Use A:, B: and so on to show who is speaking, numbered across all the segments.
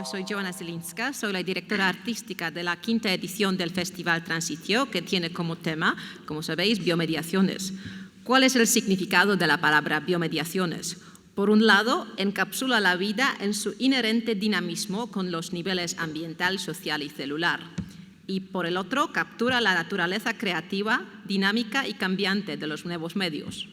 A: soy Joanna Zielinska, soy la directora artística de la 5ª edición del Festival Transitio, que tiene como tema, como sabéis, biomediaciones. ¿Cuál es el significado de la palabra biomediaciones? Por un lado, encapsula la vida en su inherente dinamismo con los niveles ambiental, social y celular. Y por el otro, captura la naturaleza creativa, dinámica y cambiante de los nuevos medios.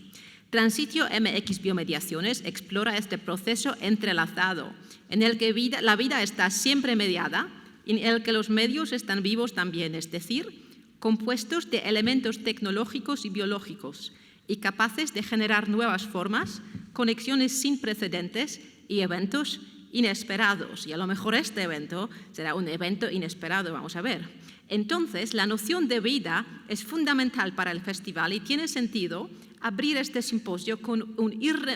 A: Transitio MX Biomediaciones explora este proceso entrelazado, en el que la vida está siempre mediada y en el que los medios están vivos también, es decir, compuestos de elementos tecnológicos y biológicos y capaces de generar nuevas formas, conexiones sin precedentes y eventos inesperados. Y a lo mejor este evento será un evento inesperado, vamos a ver. Entonces, la noción de vida es fundamental para el festival y tiene sentido abrir este simposio con un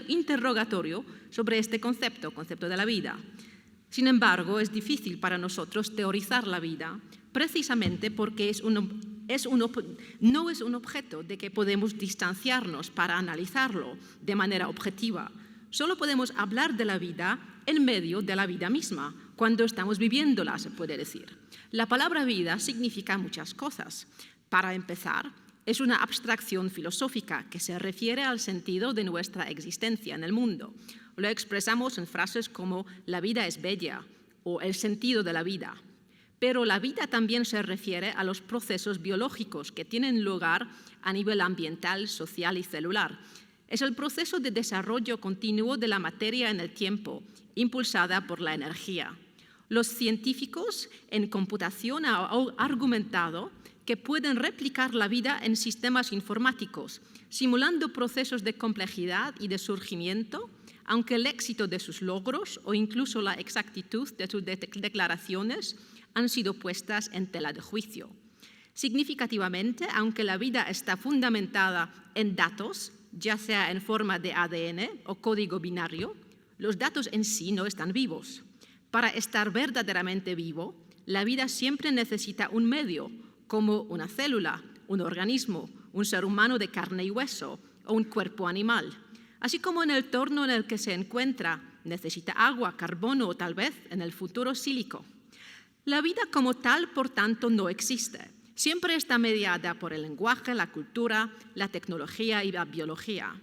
A: interrogatorio sobre este concepto de la vida. Sin embargo, es difícil para nosotros teorizar la vida, precisamente porque no es un objeto de que podemos distanciarnos para analizarlo de manera objetiva. Solo podemos hablar de la vida en medio de la vida misma, cuando estamos viviéndola, se puede decir. La palabra vida significa muchas cosas. Para empezar, es una abstracción filosófica que se refiere al sentido de nuestra existencia en el mundo. Lo expresamos en frases como la vida es bella o el sentido de la vida. Pero la vida también se refiere a los procesos biológicos que tienen lugar a nivel ambiental, social y celular. Es el proceso de desarrollo continuo de la materia en el tiempo, impulsada por la energía. Los científicos en computación han argumentado que pueden replicar la vida en sistemas informáticos, simulando procesos de complejidad y de surgimiento, aunque el éxito de sus logros o incluso la exactitud de sus declaraciones han sido puestas en tela de juicio. Significativamente, aunque la vida está fundamentada en datos, ya sea en forma de ADN o código binario, los datos en sí no están vivos. Para estar verdaderamente vivo, la vida siempre necesita un medio, como una célula, un organismo, un ser humano de carne y hueso o un cuerpo animal. Así como en el entorno en el que se encuentra, necesita agua, carbono o tal vez en el futuro sílico. La vida como tal, por tanto, no existe. Siempre está mediada por el lenguaje, la cultura, la tecnología y la biología.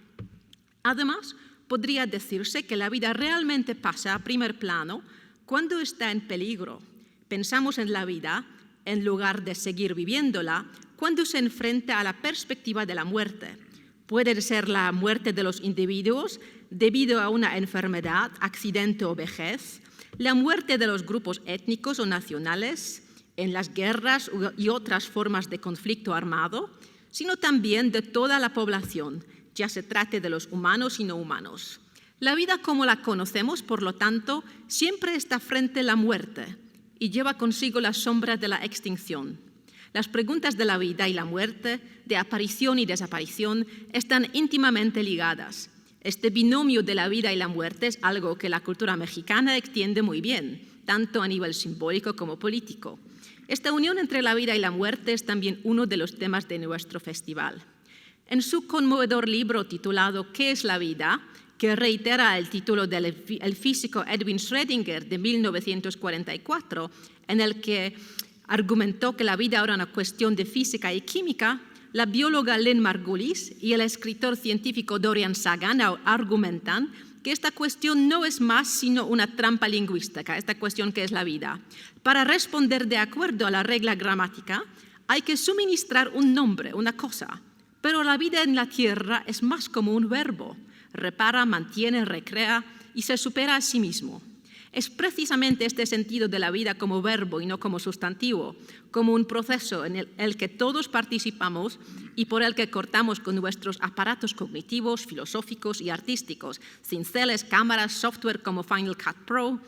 A: Además, podría decirse que la vida realmente pasa a primer plano cuando está en peligro. Pensamos en la vida en lugar de seguir viviéndola cuando se enfrenta a la perspectiva de la muerte. Puede ser la muerte de los individuos debido a una enfermedad, accidente o vejez, la muerte de los grupos étnicos o nacionales en las guerras y otras formas de conflicto armado, sino también de toda la población, ya se trate de los humanos y no humanos. La vida como la conocemos, por lo tanto, siempre está frente a la muerte y lleva consigo la sombra de la extinción. Las preguntas de la vida y la muerte, de aparición y desaparición, están íntimamente ligadas. Este binomio de la vida y la muerte es algo que la cultura mexicana entiende muy bien, tanto a nivel simbólico como político. Esta unión entre la vida y la muerte es también uno de los temas de nuestro festival. En su conmovedor libro titulado ¿Qué es la vida?, que reitera el título del físico Edwin Schrödinger de 1944, en el que argumentó que la vida era una cuestión de física y química, la bióloga Lynn Margulis y el escritor científico Dorian Sagan argumentan que esta cuestión no es más sino una trampa lingüística, esta cuestión que es la vida. Para responder de acuerdo a la regla gramática, hay que suministrar un nombre, una cosa, pero la vida en la Tierra es más como un verbo. Repara, mantiene, recrea y se supera a sí mismo. Es precisamente este sentido de la vida como verbo y no como sustantivo, como un proceso en el que todos participamos y por el que cortamos con nuestros aparatos cognitivos, filosóficos y artísticos, cinceles, cámaras, software como Final Cut Pro,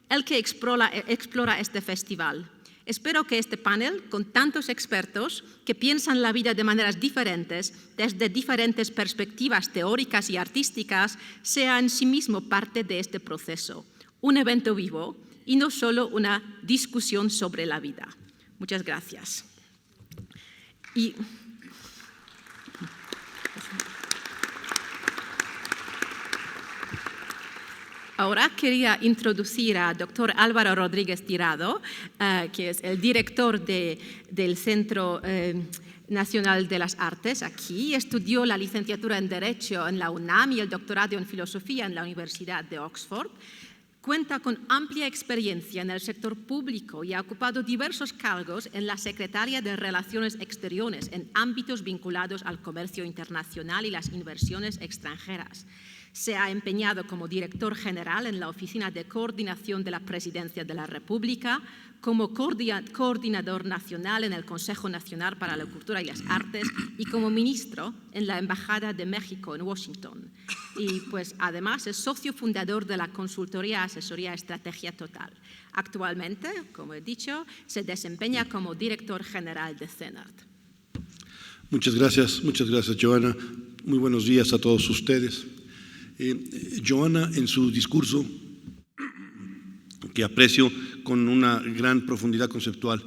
A: el que explora este festival. Espero que este panel, con tantos expertos que piensan la vida de maneras diferentes, desde diferentes perspectivas teóricas y artísticas, sea en sí mismo parte de este proceso, un evento vivo y no solo una discusión sobre la vida. Muchas gracias. Ahora quería introducir a doctor Álvaro Rodríguez Tirado, que es el director del Centro Nacional de las Artes aquí. Estudió la licenciatura en Derecho en la UNAM y el doctorado en Filosofía en la Universidad de Oxford. Cuenta con amplia experiencia en el sector público y ha ocupado diversos cargos en la Secretaría de Relaciones Exteriores en ámbitos vinculados al comercio internacional y las inversiones extranjeras. Se ha empeñado como director general en la Oficina de Coordinación de la Presidencia de la República, como coordinador nacional en el Consejo Nacional para la Cultura y las Artes y como ministro en la Embajada de México en Washington. Y pues además es socio fundador de la consultoría Asesoría Estrategia Total. Actualmente, como he dicho, se desempeña como director general de CENART.
B: Muchas gracias, Joana. Muy buenos días a todos ustedes. Joana, en su discurso, que aprecio con una gran profundidad conceptual,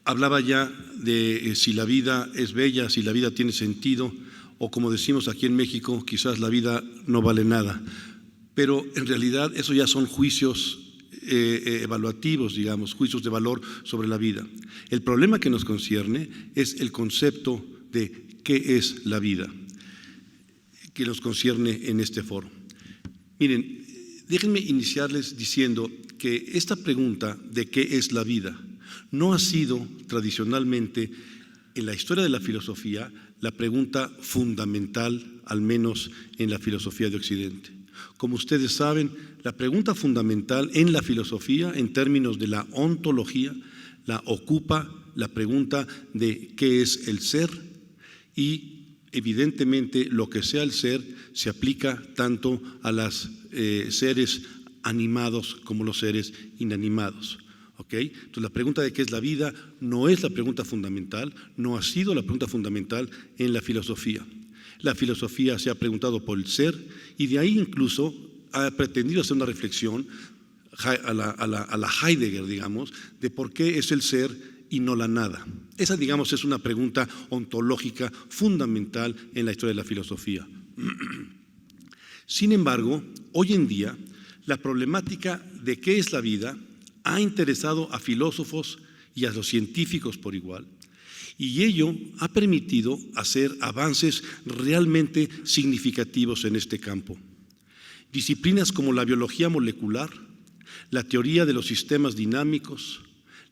B: hablaba ya de si la vida es bella, si la vida tiene sentido, o como decimos aquí en México, quizás la vida no vale nada. Pero en realidad eso ya son juicios evaluativos, digamos, juicios de valor sobre la vida. El problema que nos concierne es el concepto de qué es la vida, que nos concierne en este foro. Miren, déjenme iniciarles diciendo que esta pregunta de qué es la vida no ha sido tradicionalmente en la historia de la filosofía la pregunta fundamental, al menos en la filosofía de Occidente. Como ustedes saben, la pregunta fundamental en la filosofía, en términos de la ontología, la ocupa la pregunta de qué es el ser y evidentemente lo que sea el ser se aplica tanto a los seres animados como los seres inanimados. ¿Okay? Entonces la pregunta de qué es la vida no es la pregunta fundamental, no ha sido la pregunta fundamental en la filosofía. La filosofía se ha preguntado por el ser y de ahí incluso ha pretendido hacer una reflexión a la Heidegger, digamos, de por qué es el ser y no la nada. Esa, digamos, es una pregunta ontológica fundamental en la historia de la filosofía. Sin embargo, hoy en día, la problemática de qué es la vida ha interesado a filósofos y a los científicos por igual, y ello ha permitido hacer avances realmente significativos en este campo. Disciplinas como la biología molecular, la teoría de los sistemas dinámicos,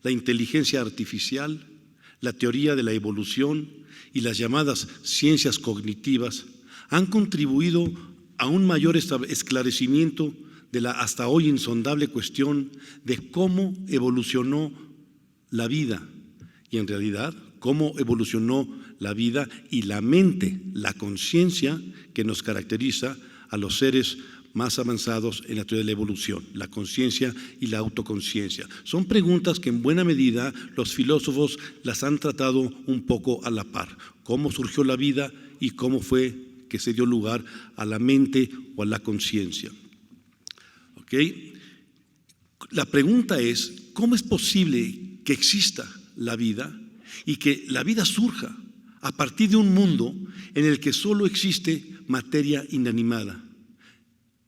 B: la inteligencia artificial, la teoría de la evolución y las llamadas ciencias cognitivas han contribuido a un mayor esclarecimiento de la hasta hoy insondable cuestión de cómo evolucionó la vida y en realidad cómo evolucionó la vida y la mente, la conciencia que nos caracteriza a los seres más avanzados en la teoría de la evolución, la conciencia y la autoconciencia. Son preguntas que en buena medida los filósofos las han tratado un poco a la par. ¿Cómo surgió la vida y cómo fue que se dio lugar a la mente o a la conciencia? ¿Okay? La pregunta es, ¿cómo es posible que exista la vida y que la vida surja a partir de un mundo en el que solo existe materia inanimada?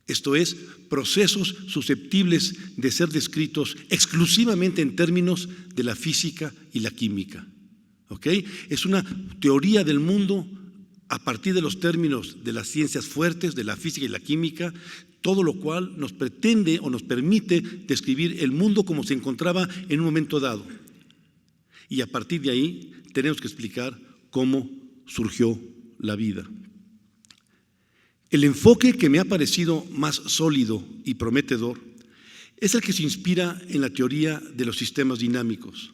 B: Esto es, procesos susceptibles de ser descritos exclusivamente en términos de la física y la química. ¿Okay? Es una teoría del mundo a partir de los términos de las ciencias fuertes, de la física y la química, todo lo cual nos pretende o nos permite describir el mundo como se encontraba en un momento dado. Y a partir de ahí tenemos que explicar cómo surgió la vida. El enfoque que me ha parecido más sólido y prometedor es el que se inspira en la teoría de los sistemas dinámicos.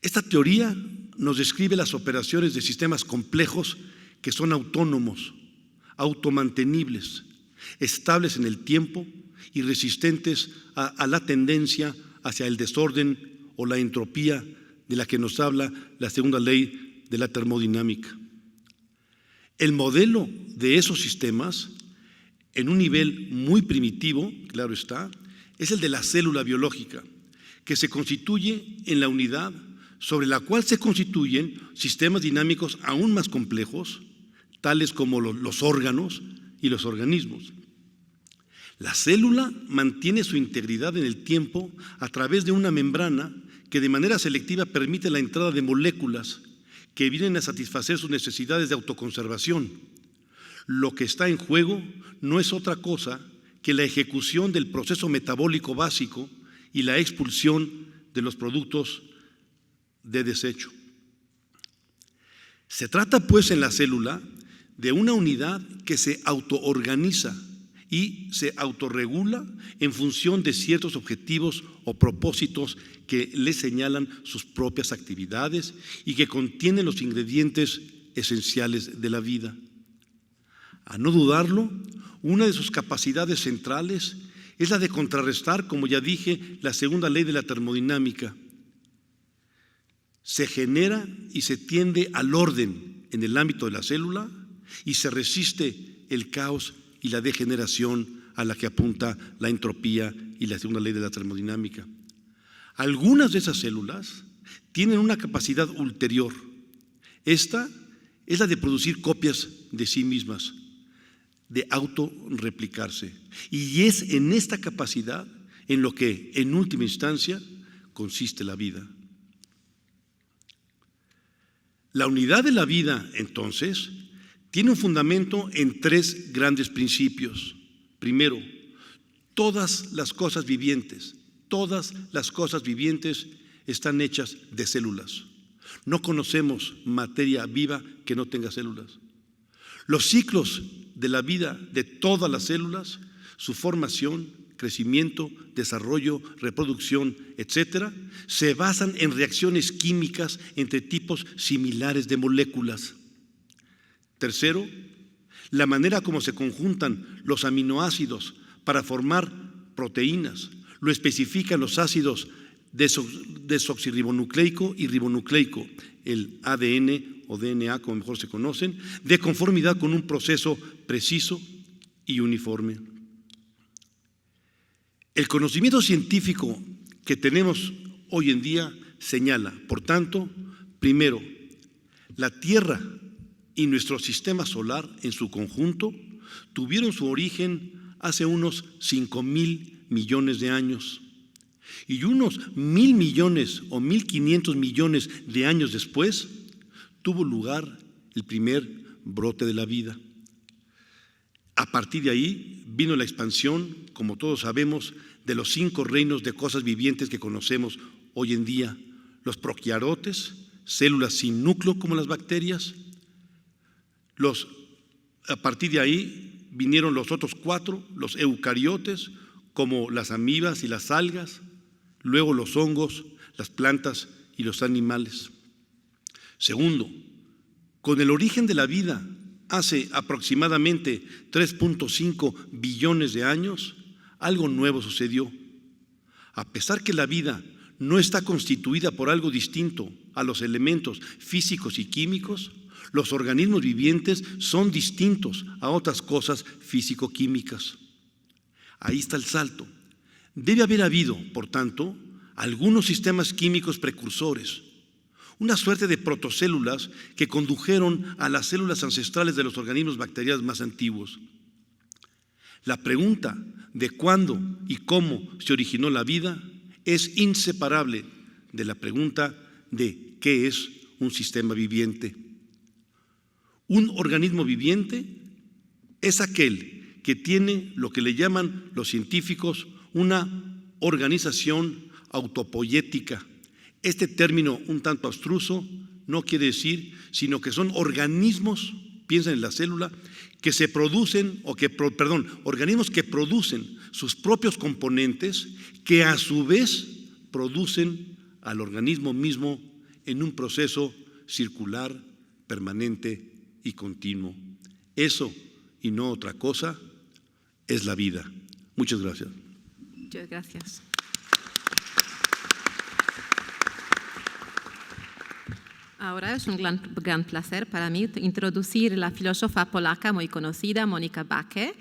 B: Esta teoría nos describe las operaciones de sistemas complejos que son autónomos, automantenibles, estables en el tiempo y resistentes a la tendencia hacia el desorden o la entropía de la que nos habla la segunda ley de la termodinámica. El modelo de esos sistemas, en un nivel muy primitivo, claro está, es el de la célula biológica, que se constituye en la unidad sobre la cual se constituyen sistemas dinámicos aún más complejos, tales como los órganos y los organismos. La célula mantiene su integridad en el tiempo a través de una membrana que de manera selectiva permite la entrada de moléculas que vienen a satisfacer sus necesidades de autoconservación. Lo que está en juego no es otra cosa que la ejecución del proceso metabólico básico y la expulsión de los productos de desecho. Se trata, pues, en la célula de una unidad que se autoorganiza y se autorregula en función de ciertos objetivos o propósitos que le señalan sus propias actividades y que contienen los ingredientes esenciales de la vida. A no dudarlo, una de sus capacidades centrales es la de contrarrestar, como ya dije, la segunda ley de la termodinámica. Se genera y se tiende al orden en el ámbito de la célula y se resiste el caos y la degeneración a la que apunta la entropía y la segunda ley de la termodinámica. Algunas de esas células tienen una capacidad ulterior. Esta es la de producir copias de sí mismas, de autorreplicarse. Y es en esta capacidad en lo que, en última instancia, consiste la vida. La unidad de la vida, entonces, tiene un fundamento en tres grandes principios. Primero, todas las cosas vivientes están hechas de células. No conocemos materia viva que no tenga células. Los ciclos de la vida de todas las células, su formación, crecimiento, desarrollo, reproducción, etcétera, se basan en reacciones químicas entre tipos similares de moléculas. Tercero, la manera como se conjuntan los aminoácidos para formar proteínas lo especifican los ácidos desoxirribonucleico y ribonucleico, el ADN o DNA, como mejor se conocen, de conformidad con un proceso preciso y uniforme. El conocimiento científico que tenemos hoy en día señala, por tanto, primero, la Tierra y nuestro sistema solar en su conjunto tuvieron su origen hace unos 5,000 millones de años. Y unos 1,000 millones o 1,500 millones de años después tuvo lugar el primer brote de la vida. A partir de ahí vino la expansión, como todos sabemos, de los 5 reinos de cosas vivientes que conocemos hoy en día: los proquiarotes, células sin núcleo como las bacterias. A partir de ahí vinieron los otros 4, los eucariotes, como las amibas y las algas, luego los hongos, las plantas y los animales. Segundo, con el origen de la vida hace aproximadamente 3.5 billones de años, algo nuevo sucedió. A pesar que la vida no está constituida por algo distinto a los elementos físicos y químicos, los organismos vivientes son distintos a otras cosas físico-químicas. Ahí está el salto. Debe haber habido, por tanto, algunos sistemas químicos precursores, una suerte de protocélulas que condujeron a las células ancestrales de los organismos bacterianos más antiguos. La pregunta de cuándo y cómo se originó la vida es inseparable de la pregunta de qué es un sistema viviente. Un organismo viviente es aquel que tiene lo que le llaman los científicos una organización autopoyética. Este término un tanto abstruso no quiere decir sino que son organismos, piensa en la célula, que se producen, organismos que producen sus propios componentes, que a su vez producen al organismo mismo en un proceso circular, permanente y continuo. Eso, y no otra cosa, es la vida. Muchas gracias.
A: Muchas gracias. Ahora es un gran placer para mí introducir a la filósofa polaca muy conocida, Monika Backe.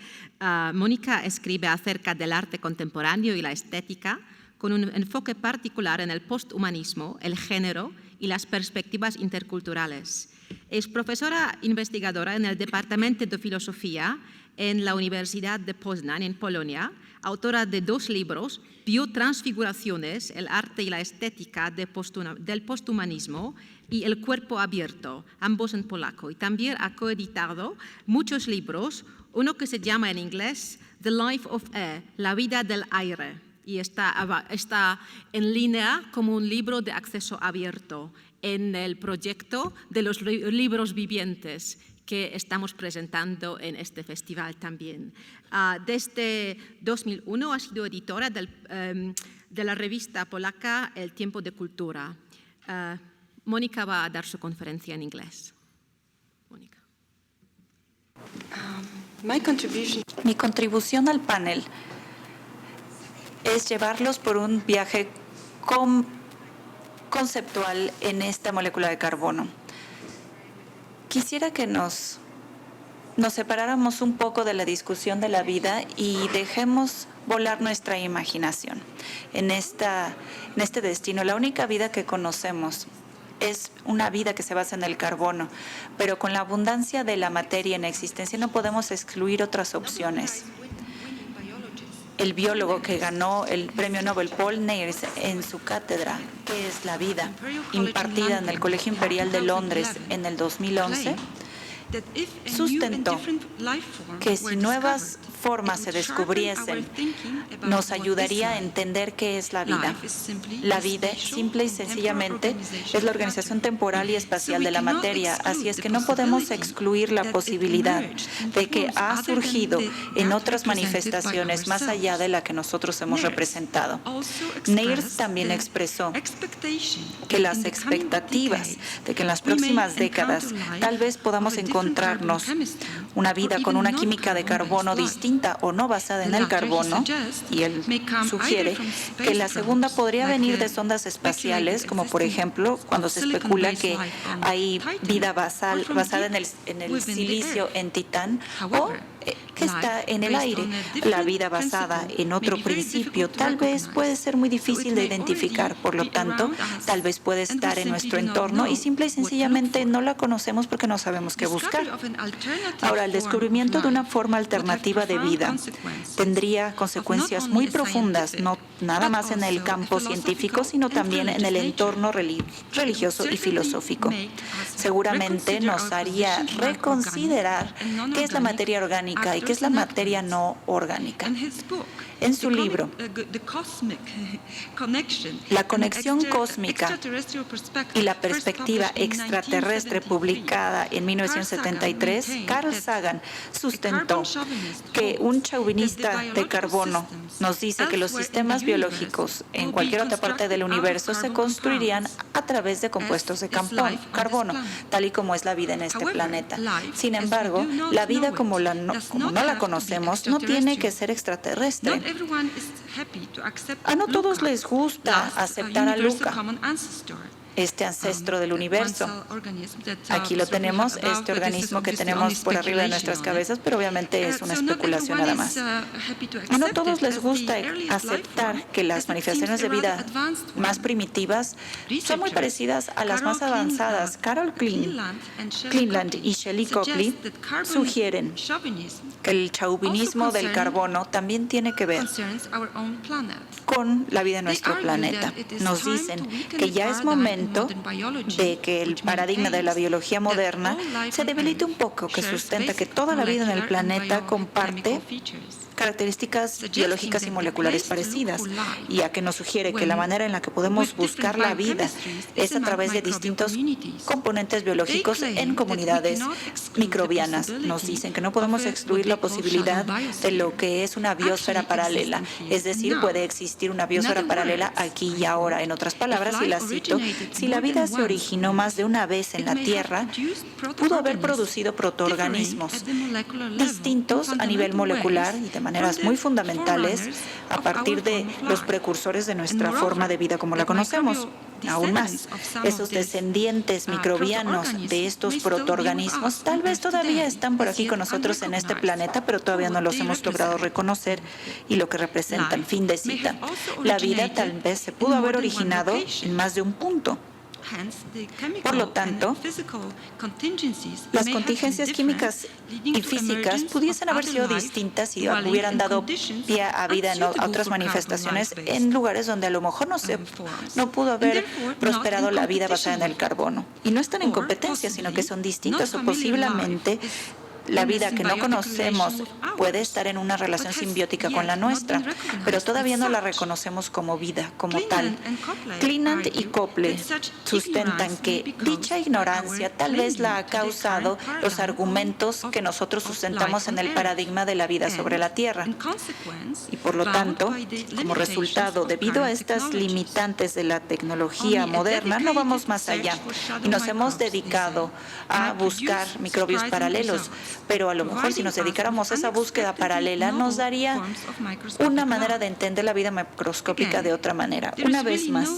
A: Monika escribe acerca del arte contemporáneo y la estética con un enfoque particular en el posthumanismo, el género y las perspectivas interculturales. Es profesora investigadora en el Departamento de Filosofía en la Universidad de Poznań, en Polonia, autora de 2 libros, Biotransfiguraciones, el arte y la estética del posthumanismo, y El cuerpo abierto, ambos en polaco. Y también ha coeditado muchos libros, uno que se llama en inglés The Life of Air, la vida del aire, y está en línea como un libro de acceso abierto en el proyecto de los libros vivientes que estamos presentando en este festival también. Desde 2001 ha sido editora de la revista polaca El Tiempo de Cultura. Mónica va a dar su conferencia en inglés. Mónica.
C: Mi contribución al panel es llevarlos por un viaje conceptual en esta molécula de carbono. Quisiera que nos separáramos un poco de la discusión de la vida y dejemos volar nuestra imaginación. En este destino, la única vida que conocemos es una vida que se basa en el carbono, pero con la abundancia de la materia en existencia no podemos excluir otras opciones. El biólogo que ganó el premio Nobel, Paul Nares, en su cátedra ¿Qué es la vida?, impartida en el Colegio Imperial de Londres en el 2011, sustentó que si nuevas formas se descubriesen, nos ayudaría a entender qué es la vida. La vida, simple y sencillamente, es la organización temporal y espacial de la materia, así es que no podemos excluir la posibilidad de que ha surgido en otras manifestaciones más allá de la que nosotros hemos representado. Nares también expresó que las expectativas de que en las próximas décadas tal vez podamos encontrarnos una vida con una química de carbono distinta o no basada en el carbono, y él sugiere que la segunda podría venir de sondas espaciales, como por ejemplo cuando se especula que hay vida basada en el silicio en Titán, o que está en el aire. La vida basada en otro principio tal vez puede ser muy difícil de identificar, por lo tanto, tal vez puede estar en nuestro entorno y simple y sencillamente no la conocemos porque no sabemos qué buscar. Ahora, el descubrimiento de una forma alternativa de vida tendría consecuencias muy profundas, no nada más en el campo científico, sino también en el entorno religioso y filosófico. Seguramente nos haría reconsiderar qué es la materia orgánica y qué es la materia no orgánica. En su libro, La conexión cósmica y la perspectiva extraterrestre, publicada en 1973, Carl Sagan sustentó que un chauvinista de carbono nos dice que los sistemas biológicos en cualquier otra parte del universo se construirían a través de compuestos de carbono, tal y como es la vida en este planeta. Sin embargo, la vida como no la conocemos no tiene que ser extraterrestre. No todos les gusta aceptar a Luca, este ancestro del universo. Aquí lo tenemos, este organismo que tenemos por arriba de nuestras cabezas, pero obviamente es una especulación nada más. No todos les gusta aceptar que las manifestaciones de vida más primitivas son muy parecidas a las más avanzadas. Carol Cleveland y Shelley Copley sugieren que el chauvinismo del carbono también tiene que ver con la vida en nuestro planeta. Nos dicen que ya es momento de que el paradigma de la biología moderna se debilite un poco, que sustenta que toda la vida en el planeta comparte características biológicas y moleculares parecidas, y a que nos sugiere que la manera en la que podemos buscar la vida es a través de distintos componentes biológicos en comunidades microbianas. Nos dicen que no podemos excluir la posibilidad de lo que es una biosfera paralela, es decir, puede existir una biosfera paralela aquí y ahora. En otras palabras, y la cito, si la vida se originó más de una vez en la Tierra, pudo haber producido protoorganismos distintos a nivel molecular y de maneras muy fundamentales a partir de los precursores de nuestra forma de vida como la conocemos. Aún más, esos descendientes microbianos de estos protoorganismos tal vez todavía están por aquí con nosotros en este planeta, pero todavía no los hemos logrado reconocer y lo que representan. Fin de cita. La vida tal vez se pudo haber originado en más de un punto. Por lo tanto, las contingencias químicas y físicas pudiesen haber sido distintas y hubieran dado pie a vida en otras manifestaciones en lugares donde a lo mejor no pudo haber prosperado la vida basada en el carbono. Y no están en competencia, sino que son distintas o posiblemente la vida que no conocemos puede estar en una relación simbiótica con la nuestra, pero todavía no la reconocemos como vida, como tal. Cleland y Copley sustentan que dicha ignorancia tal vez la ha causado los argumentos que nosotros sustentamos en el paradigma de la vida sobre la Tierra. Y por lo tanto, como resultado, debido a estas limitantes de la tecnología moderna, no vamos más allá y nos hemos dedicado a buscar microbios paralelos. Pero a lo mejor si nos dedicáramos a esa búsqueda paralela nos daría una manera de entender la vida macroscópica de otra manera. Una vez más,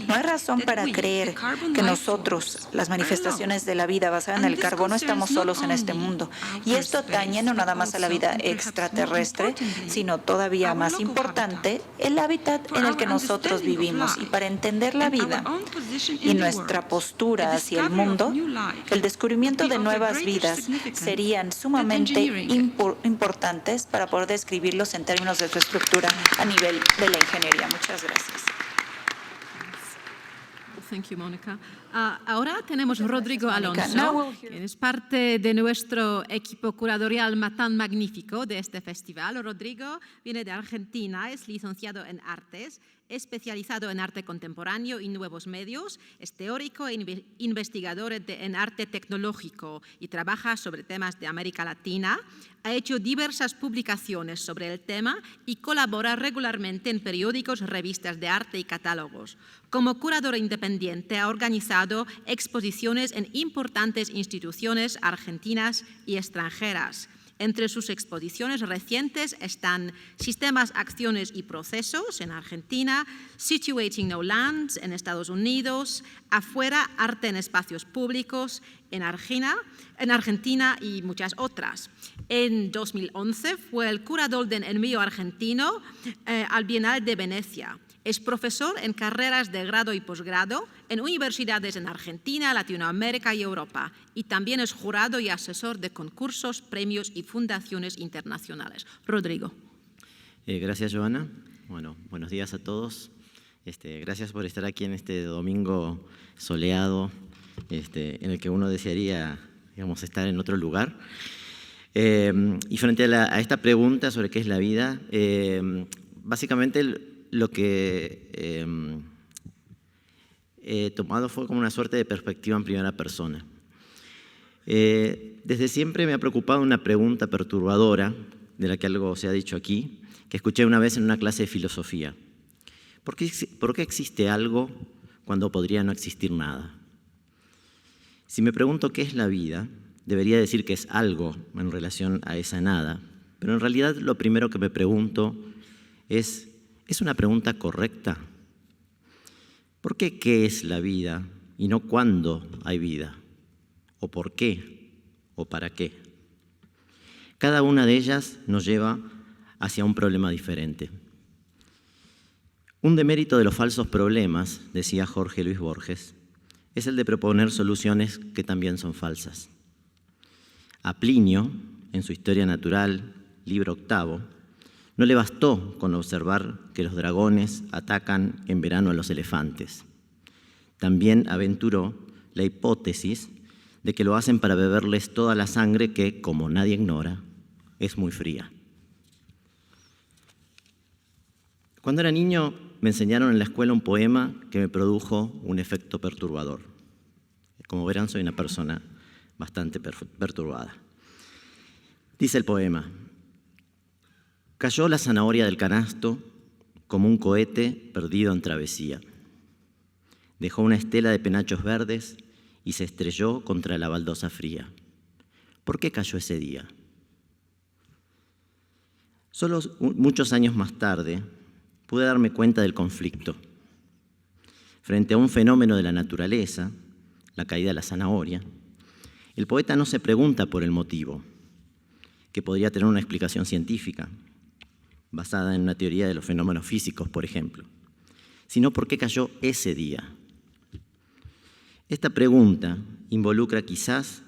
C: no hay razón para creer que nosotros, las manifestaciones de la vida basada en el carbono, estamos solos en este mundo. Y esto atañe no nada más a la vida extraterrestre, sino todavía más importante, el hábitat en el que nosotros vivimos. Y para entender la vida y nuestra postura hacia el mundo, el descubrimiento de nuevas vidas serían sumamente importantes para poder describirlos en términos de su estructura a nivel de la ingeniería. Muchas gracias.
A: Thank you, Mónica. Ahora tenemos a Rodrigo Alonso, quien es parte de nuestro equipo curatorial tan magnífico de este festival. Rodrigo viene de Argentina, es licenciado en Artes, especializado en arte contemporáneo y nuevos medios, es teórico e investigador en arte tecnológico y trabaja sobre temas de América Latina. Ha hecho diversas publicaciones sobre el tema y colabora regularmente en periódicos, revistas de arte y catálogos. Como curador independiente ha organizado exposiciones en importantes instituciones argentinas y extranjeras. Entre sus exposiciones recientes están Sistemas, Acciones y Procesos en Argentina, Situating No Lands en Estados Unidos, Afuera, Arte en Espacios Públicos en Argentina y muchas otras. En 2011 fue el curador del envío argentino al Bienal de Venecia. Es profesor en carreras de grado y posgrado en universidades en Argentina, Latinoamérica y Europa. Y también es jurado y asesor de concursos, premios y fundaciones internacionales. Rodrigo.
D: Gracias, Joana. Bueno, buenos días a todos. Gracias por estar aquí en este domingo soleado, en el que uno desearía, digamos, estar en otro lugar. Y frente a esta pregunta sobre qué es la vida, básicamente lo que he tomado fue como una suerte de perspectiva en primera persona. Desde siempre me ha preocupado una pregunta perturbadora, de la que algo se ha dicho aquí, que escuché una vez en una clase de filosofía. ¿Por qué existe algo cuando podría no existir nada? Si me pregunto qué es la vida, debería decir que es algo en relación a esa nada, pero en realidad lo primero que me pregunto ¿es una pregunta correcta? ¿Por qué es la vida y no cuándo hay vida? ¿O por qué? ¿O para qué? Cada una de ellas nos lleva hacia un problema diferente. Un demérito de los falsos problemas, decía Jorge Luis Borges, es el de proponer soluciones que también son falsas. A Plinio, en su Historia Natural, libro 8, no le bastó con observar que los dragones atacan en verano a los elefantes. También aventuró la hipótesis de que lo hacen para beberles toda la sangre que, como nadie ignora, es muy fría. Cuando era niño me enseñaron en la escuela un poema que me produjo un efecto perturbador. Como verán, soy una persona bastante perturbada. Dice el poema: cayó la zanahoria del canasto como un cohete perdido en travesía. Dejó una estela de penachos verdes y se estrelló contra la baldosa fría. ¿Por qué cayó ese día? Solo muchos años más tarde pude darme cuenta del conflicto. Frente a un fenómeno de la naturaleza, la caída de la zanahoria, el poeta no se pregunta por el motivo, que podría tener una explicación científica, basada en una teoría de los fenómenos físicos, por ejemplo, sino por qué cayó ese día. Esta pregunta involucra quizás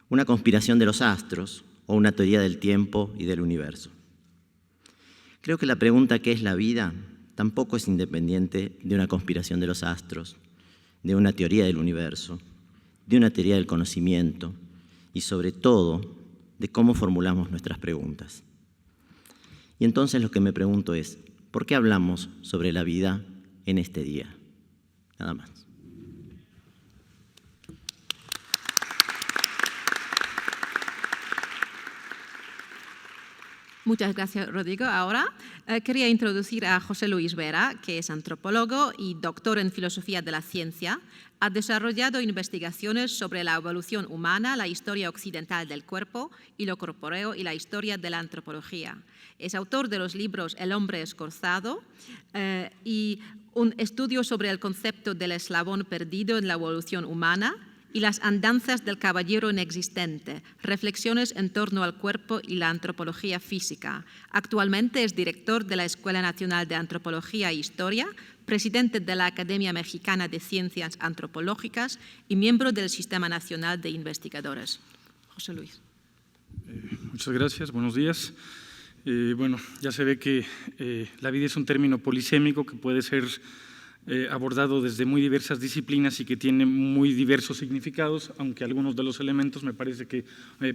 D: una conspiración de los astros o una teoría del tiempo y del universo. Creo que la pregunta ¿qué es la vida? Tampoco es independiente de una conspiración de los astros, de una teoría del universo, de una teoría del conocimiento y sobre todo de cómo formulamos nuestras preguntas. Y entonces lo que me pregunto es, ¿por qué hablamos sobre la vida en este día? Nada más.
A: Muchas gracias, Rodrigo. Ahora quería introducir a José Luis Vera, que es antropólogo y doctor en filosofía de la ciencia. Ha desarrollado investigaciones sobre la evolución humana, la historia occidental del cuerpo y lo corpóreo y la historia de la antropología. Es autor de los libros El hombre escorzado y un estudio sobre el concepto del eslabón perdido en la evolución humana y las andanzas del caballero inexistente, reflexiones en torno al cuerpo y la antropología física. Actualmente es director de la Escuela Nacional de Antropología e Historia, presidente de la Academia Mexicana de Ciencias Antropológicas y miembro del Sistema Nacional de Investigadores. José Luis.
E: Muchas gracias, buenos días. Bueno, ya se ve que la vida es un término polisémico que puede ser abordado desde muy diversas disciplinas y que tiene muy diversos significados, aunque algunos de los elementos me parece que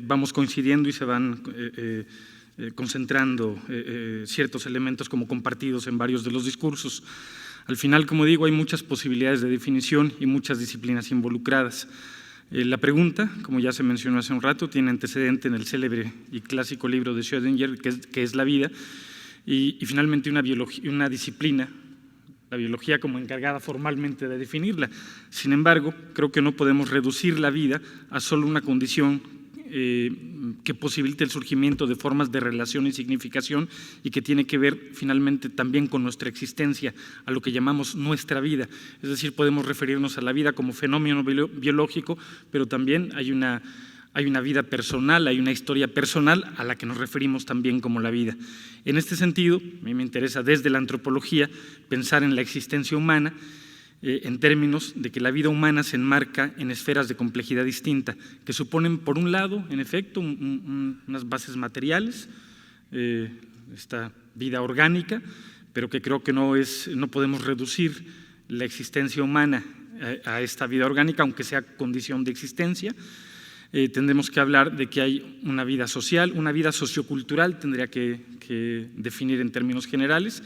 E: vamos coincidiendo y se van concentrando ciertos elementos como compartidos en varios de los discursos. Al final, como digo, hay muchas posibilidades de definición y muchas disciplinas involucradas. La pregunta, como ya se mencionó hace un rato, tiene antecedente en el célebre y clásico libro de Schrödinger, que es la vida, y finalmente una disciplina, la biología, como encargada formalmente de definirla. Sin embargo, creo que no podemos reducir la vida a solo una condición que posibilite el surgimiento de formas de relación y significación y que tiene que ver finalmente también con nuestra existencia, a lo que llamamos nuestra vida. Es decir, podemos referirnos a la vida como fenómeno biológico, pero también hay una vida personal, hay una historia personal a la que nos referimos también como la vida. En este sentido, a mí me interesa desde la antropología pensar en la existencia humana en términos de que la vida humana se enmarca en esferas de complejidad distinta, que suponen, por un lado, en efecto, unas bases materiales, esta vida orgánica, pero que creo que no podemos reducir la existencia humana a esta vida orgánica, aunque sea condición de existencia. Tendremos que hablar de que hay una vida social, una vida sociocultural, tendría que definir en términos generales,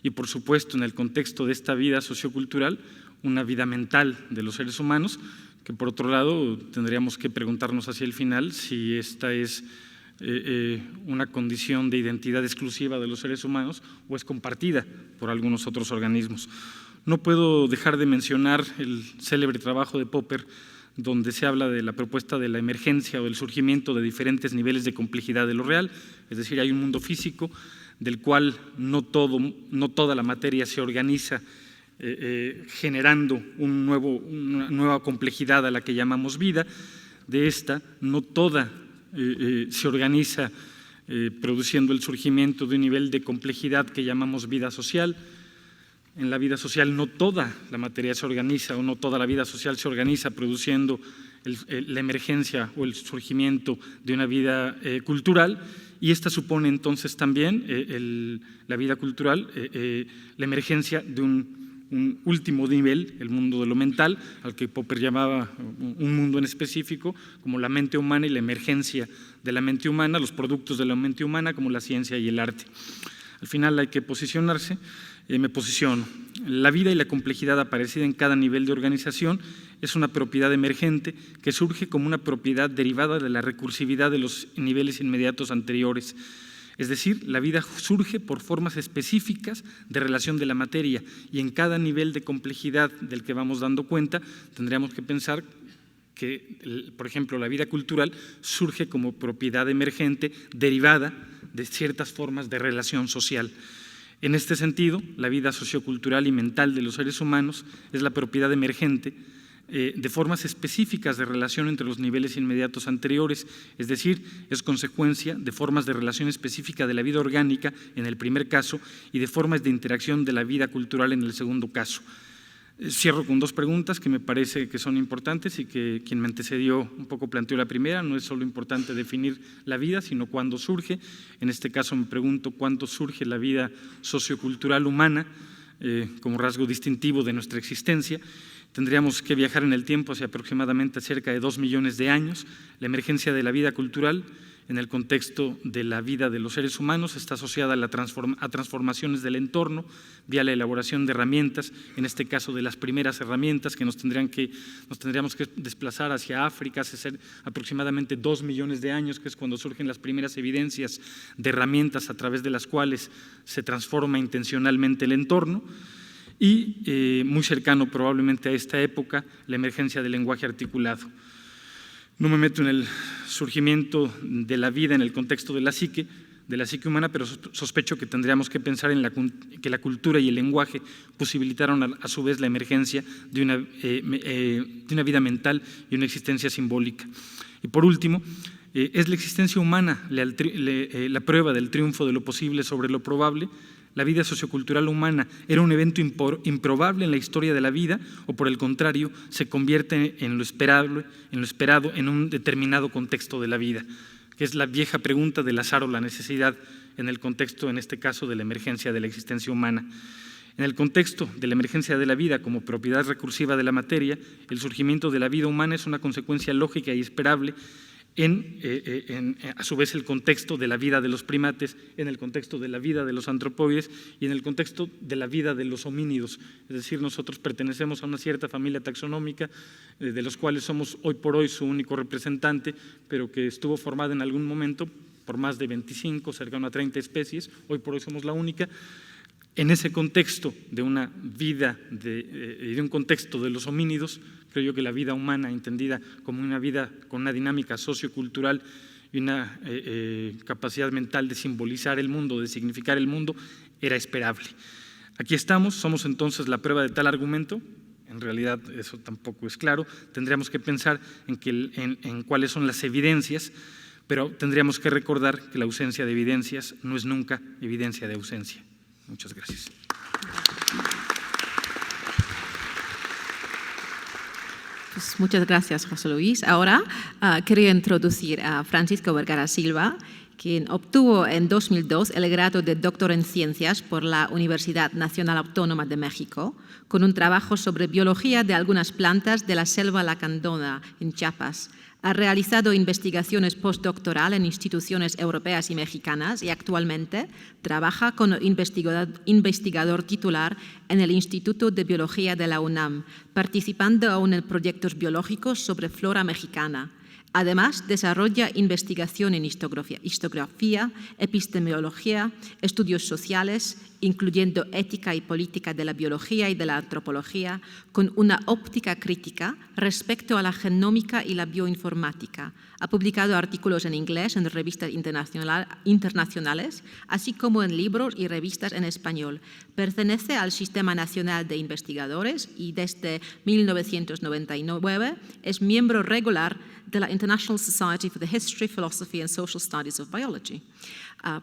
E: y por supuesto en el contexto de esta vida sociocultural, una vida mental de los seres humanos, que por otro lado tendríamos que preguntarnos hacia el final si esta es una condición de identidad exclusiva de los seres humanos o es compartida por algunos otros organismos. No puedo dejar de mencionar el célebre trabajo de Popper, donde se habla de la propuesta de la emergencia o del surgimiento de diferentes niveles de complejidad de lo real, es decir, hay un mundo físico del cual no toda la materia se organiza generando una nueva complejidad a la que llamamos vida. De esta, no toda se organiza produciendo el surgimiento de un nivel de complejidad que llamamos vida social. En la vida social no toda la materia se organiza o no toda la vida social se organiza produciendo la emergencia o el surgimiento de una vida cultural, y esta supone entonces también la vida cultural, la emergencia de un último nivel, el mundo de lo mental, al que Popper llamaba un mundo en específico, como la mente humana y la emergencia de la mente humana, los productos de la mente humana como la ciencia y el arte. Al final hay que posicionarse. Me posiciono. La vida y la complejidad aparecida en cada nivel de organización es una propiedad emergente que surge como una propiedad derivada de la recursividad de los niveles inmediatos anteriores. Es decir, la vida surge por formas específicas de relación de la materia, y en cada nivel de complejidad del que vamos dando cuenta tendríamos que pensar que, por ejemplo, la vida cultural surge como propiedad emergente derivada de ciertas formas de relación social. En este sentido, la vida sociocultural y mental de los seres humanos es la propiedad emergente de formas específicas de relación entre los niveles inmediatos anteriores, es decir, es consecuencia de formas de relación específica de la vida orgánica en el primer caso y de formas de interacción de la vida cultural en el segundo caso. Cierro con dos preguntas que me parece que son importantes y que quien me antecedió un poco planteó la primera. No es solo importante definir la vida, sino cuándo surge. En este caso me pregunto cuándo surge la vida sociocultural humana como rasgo distintivo de nuestra existencia. Tendríamos que viajar en el tiempo hacia aproximadamente cerca de 2 millones de años. La emergencia de la vida cultural en el contexto de la vida de los seres humanos está asociada a transformaciones del entorno vía la elaboración de herramientas, en este caso de las primeras herramientas que nos tendríamos que desplazar hacia África hace aproximadamente 2 millones de años, que es cuando surgen las primeras evidencias de herramientas a través de las cuales se transforma intencionalmente el entorno. Y muy cercano probablemente a esta época, la emergencia del lenguaje articulado. No me meto en el surgimiento de la vida en el contexto de la psique humana, pero sospecho que tendríamos que pensar en que la cultura y el lenguaje posibilitaron a su vez la emergencia de una vida mental y una existencia simbólica. Y por último, ¿es la existencia humana la prueba del triunfo de lo posible sobre lo probable? ¿La vida sociocultural humana era un evento improbable en la historia de la vida o por el contrario se convierte en lo esperado en un determinado contexto de la vida? Que es la vieja pregunta del azar o la necesidad en el contexto, en este caso, de la emergencia de la existencia humana. En el contexto de la emergencia de la vida como propiedad recursiva de la materia, el surgimiento de la vida humana es una consecuencia lógica y esperable a su vez el contexto de la vida de los primates, en el contexto de la vida de los antropoides y en el contexto de la vida de los homínidos. Es decir, nosotros pertenecemos a una cierta familia taxonómica de los cuales somos hoy por hoy su único representante, pero que estuvo formada en algún momento por más de 25, cercano a 30 especies. Hoy por hoy somos la única. En ese contexto de una vida y de un contexto de los homínidos, creo yo que la vida humana, entendida como una vida con una dinámica sociocultural y una capacidad mental de simbolizar el mundo, de significar el mundo, era esperable. Aquí estamos, somos entonces la prueba de tal argumento. En realidad eso tampoco es claro. Tendríamos que pensar en cuáles son las evidencias, pero tendríamos que recordar que la ausencia de evidencias no es nunca evidencia de ausencia. Muchas gracias.
A: Pues muchas gracias, José Luis. Ahora quería introducir a Francisco Vergara Silva, quien obtuvo en 2002 el grado de doctor en ciencias por la Universidad Nacional Autónoma de México, con un trabajo sobre biología de algunas plantas de la selva lacandona en Chiapas. Ha realizado investigaciones postdoctoral en instituciones europeas y mexicanas y actualmente trabaja como investigador titular en el Instituto de Biología de la UNAM, participando aún en proyectos biológicos sobre flora mexicana. Además, desarrolla investigación en historiografía, epistemología, estudios sociales, incluyendo ética y política de la biología y de la antropología, con una óptica crítica respecto a la genómica y la bioinformática. Ha publicado artículos en inglés en revistas internacionales, así como en libros y revistas en español. Pertenece al Sistema Nacional de Investigadores y desde 1999 es miembro regular de la International Society for the History, Philosophy and Social Studies of Biology.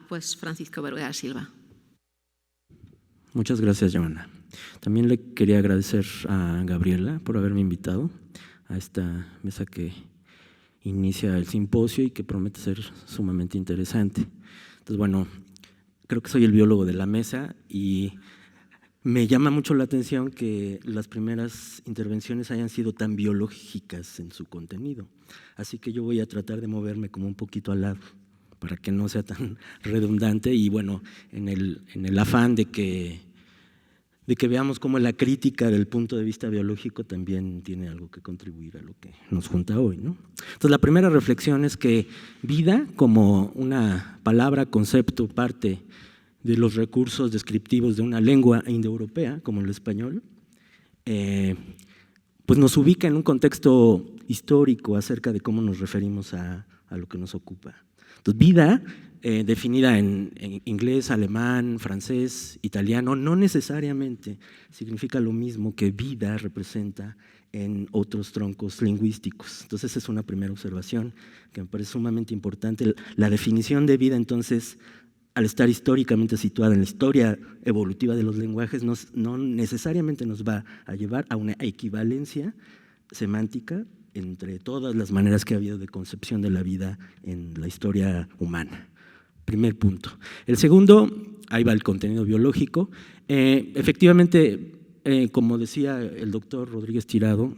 A: Pues Francisco Vergara Silva.
F: Muchas gracias, Joana. También le quería agradecer a Gabriela por haberme invitado a esta mesa que inicia el simposio y que promete ser sumamente interesante. Entonces, bueno, creo que soy el biólogo de la mesa y me llama mucho la atención que las primeras intervenciones hayan sido tan biológicas en su contenido. Así que yo voy a tratar de moverme como un poquito al lado para que no sea tan redundante y bueno, en el afán de que veamos cómo la crítica del punto de vista biológico también tiene algo que contribuir a lo que nos junta hoy, ¿no? Entonces, la primera reflexión es que vida, como una palabra, concepto, parte de los recursos descriptivos de una lengua indoeuropea, como el español, pues nos ubica en un contexto histórico acerca de cómo nos referimos a lo que nos ocupa. Entonces, vida, definida en inglés, alemán, francés, italiano, no necesariamente significa lo mismo que vida representa en otros troncos lingüísticos. Entonces, esa es una primera observación que me parece sumamente importante. La definición de vida, entonces, al estar históricamente situada en la historia evolutiva de los lenguajes, no necesariamente nos va a llevar a una equivalencia semántica entre todas las maneras que ha habido de concepción de la vida en la historia humana. Primer punto. El segundo, ahí va el contenido biológico. Efectivamente, como decía el doctor Rodríguez Tirado,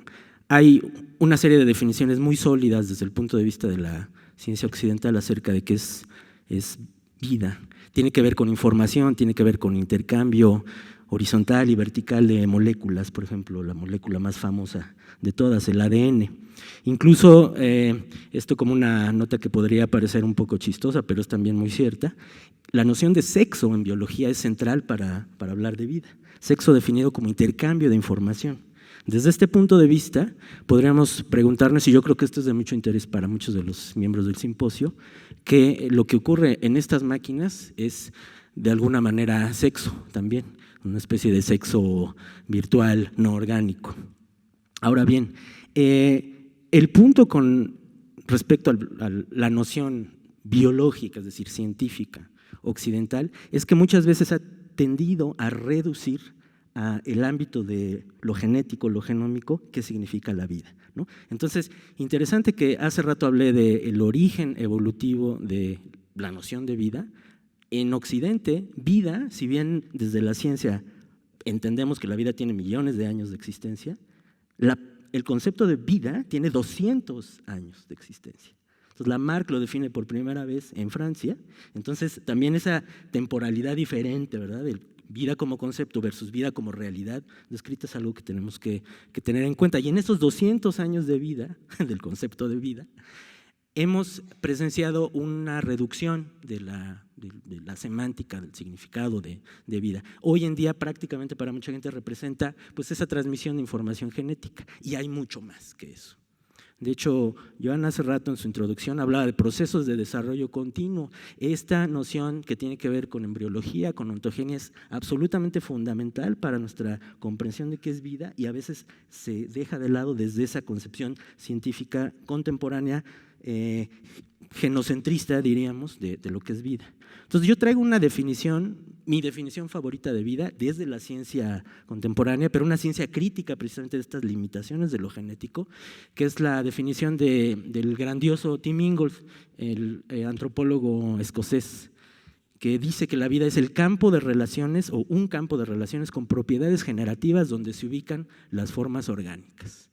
F: hay una serie de definiciones muy sólidas desde el punto de vista de la ciencia occidental acerca de qué es vida. Tiene que ver con información, tiene que ver con intercambio horizontal y vertical de moléculas, por ejemplo, la molécula más famosa de todas, el ADN. Incluso, esto como una nota que podría parecer un poco chistosa, pero es también muy cierta, la noción de sexo en biología es central para hablar de vida. Sexo definido como intercambio de información. Desde este punto de vista, podríamos preguntarnos, y yo creo que esto es de mucho interés para muchos de los miembros del simposio, que lo que ocurre en estas máquinas es de alguna manera sexo también, una especie de sexo virtual no orgánico. Ahora bien, el punto con respecto a la noción biológica, es decir, científica, occidental, es que muchas veces ha tendido a reducir el ámbito de lo genético, lo genómico, qué significa la vida, ¿no? Entonces, interesante que hace rato hablé del origen evolutivo de la noción de vida. En Occidente, vida, si bien desde la ciencia entendemos que la vida tiene millones de años de existencia, el concepto de vida tiene 200 años de existencia. Entonces, Lamarck lo define por primera vez en Francia. Entonces, también esa temporalidad diferente, ¿verdad?, de vida como concepto versus vida como realidad descrita es algo que tenemos que tener en cuenta. Y en esos 200 años de vida, del concepto de vida, hemos presenciado una reducción de la semántica, del significado de vida. Hoy en día prácticamente para mucha gente representa pues esa transmisión de información genética y hay mucho más que eso. De hecho, Joan hace rato en su introducción hablaba de procesos de desarrollo continuo. Esta noción que tiene que ver con embriología, con ontogenia, es absolutamente fundamental para nuestra comprensión de qué es vida y a veces se deja de lado desde esa concepción científica contemporánea, genocentrista, diríamos, de lo que es vida. Entonces yo traigo una definición, mi definición favorita de vida desde la ciencia contemporánea, pero una ciencia crítica precisamente de estas limitaciones de lo genético, que es la definición del grandioso Tim Ingold, el antropólogo escocés, que dice que la vida es el campo de relaciones o un campo de relaciones con propiedades generativas donde se ubican las formas orgánicas.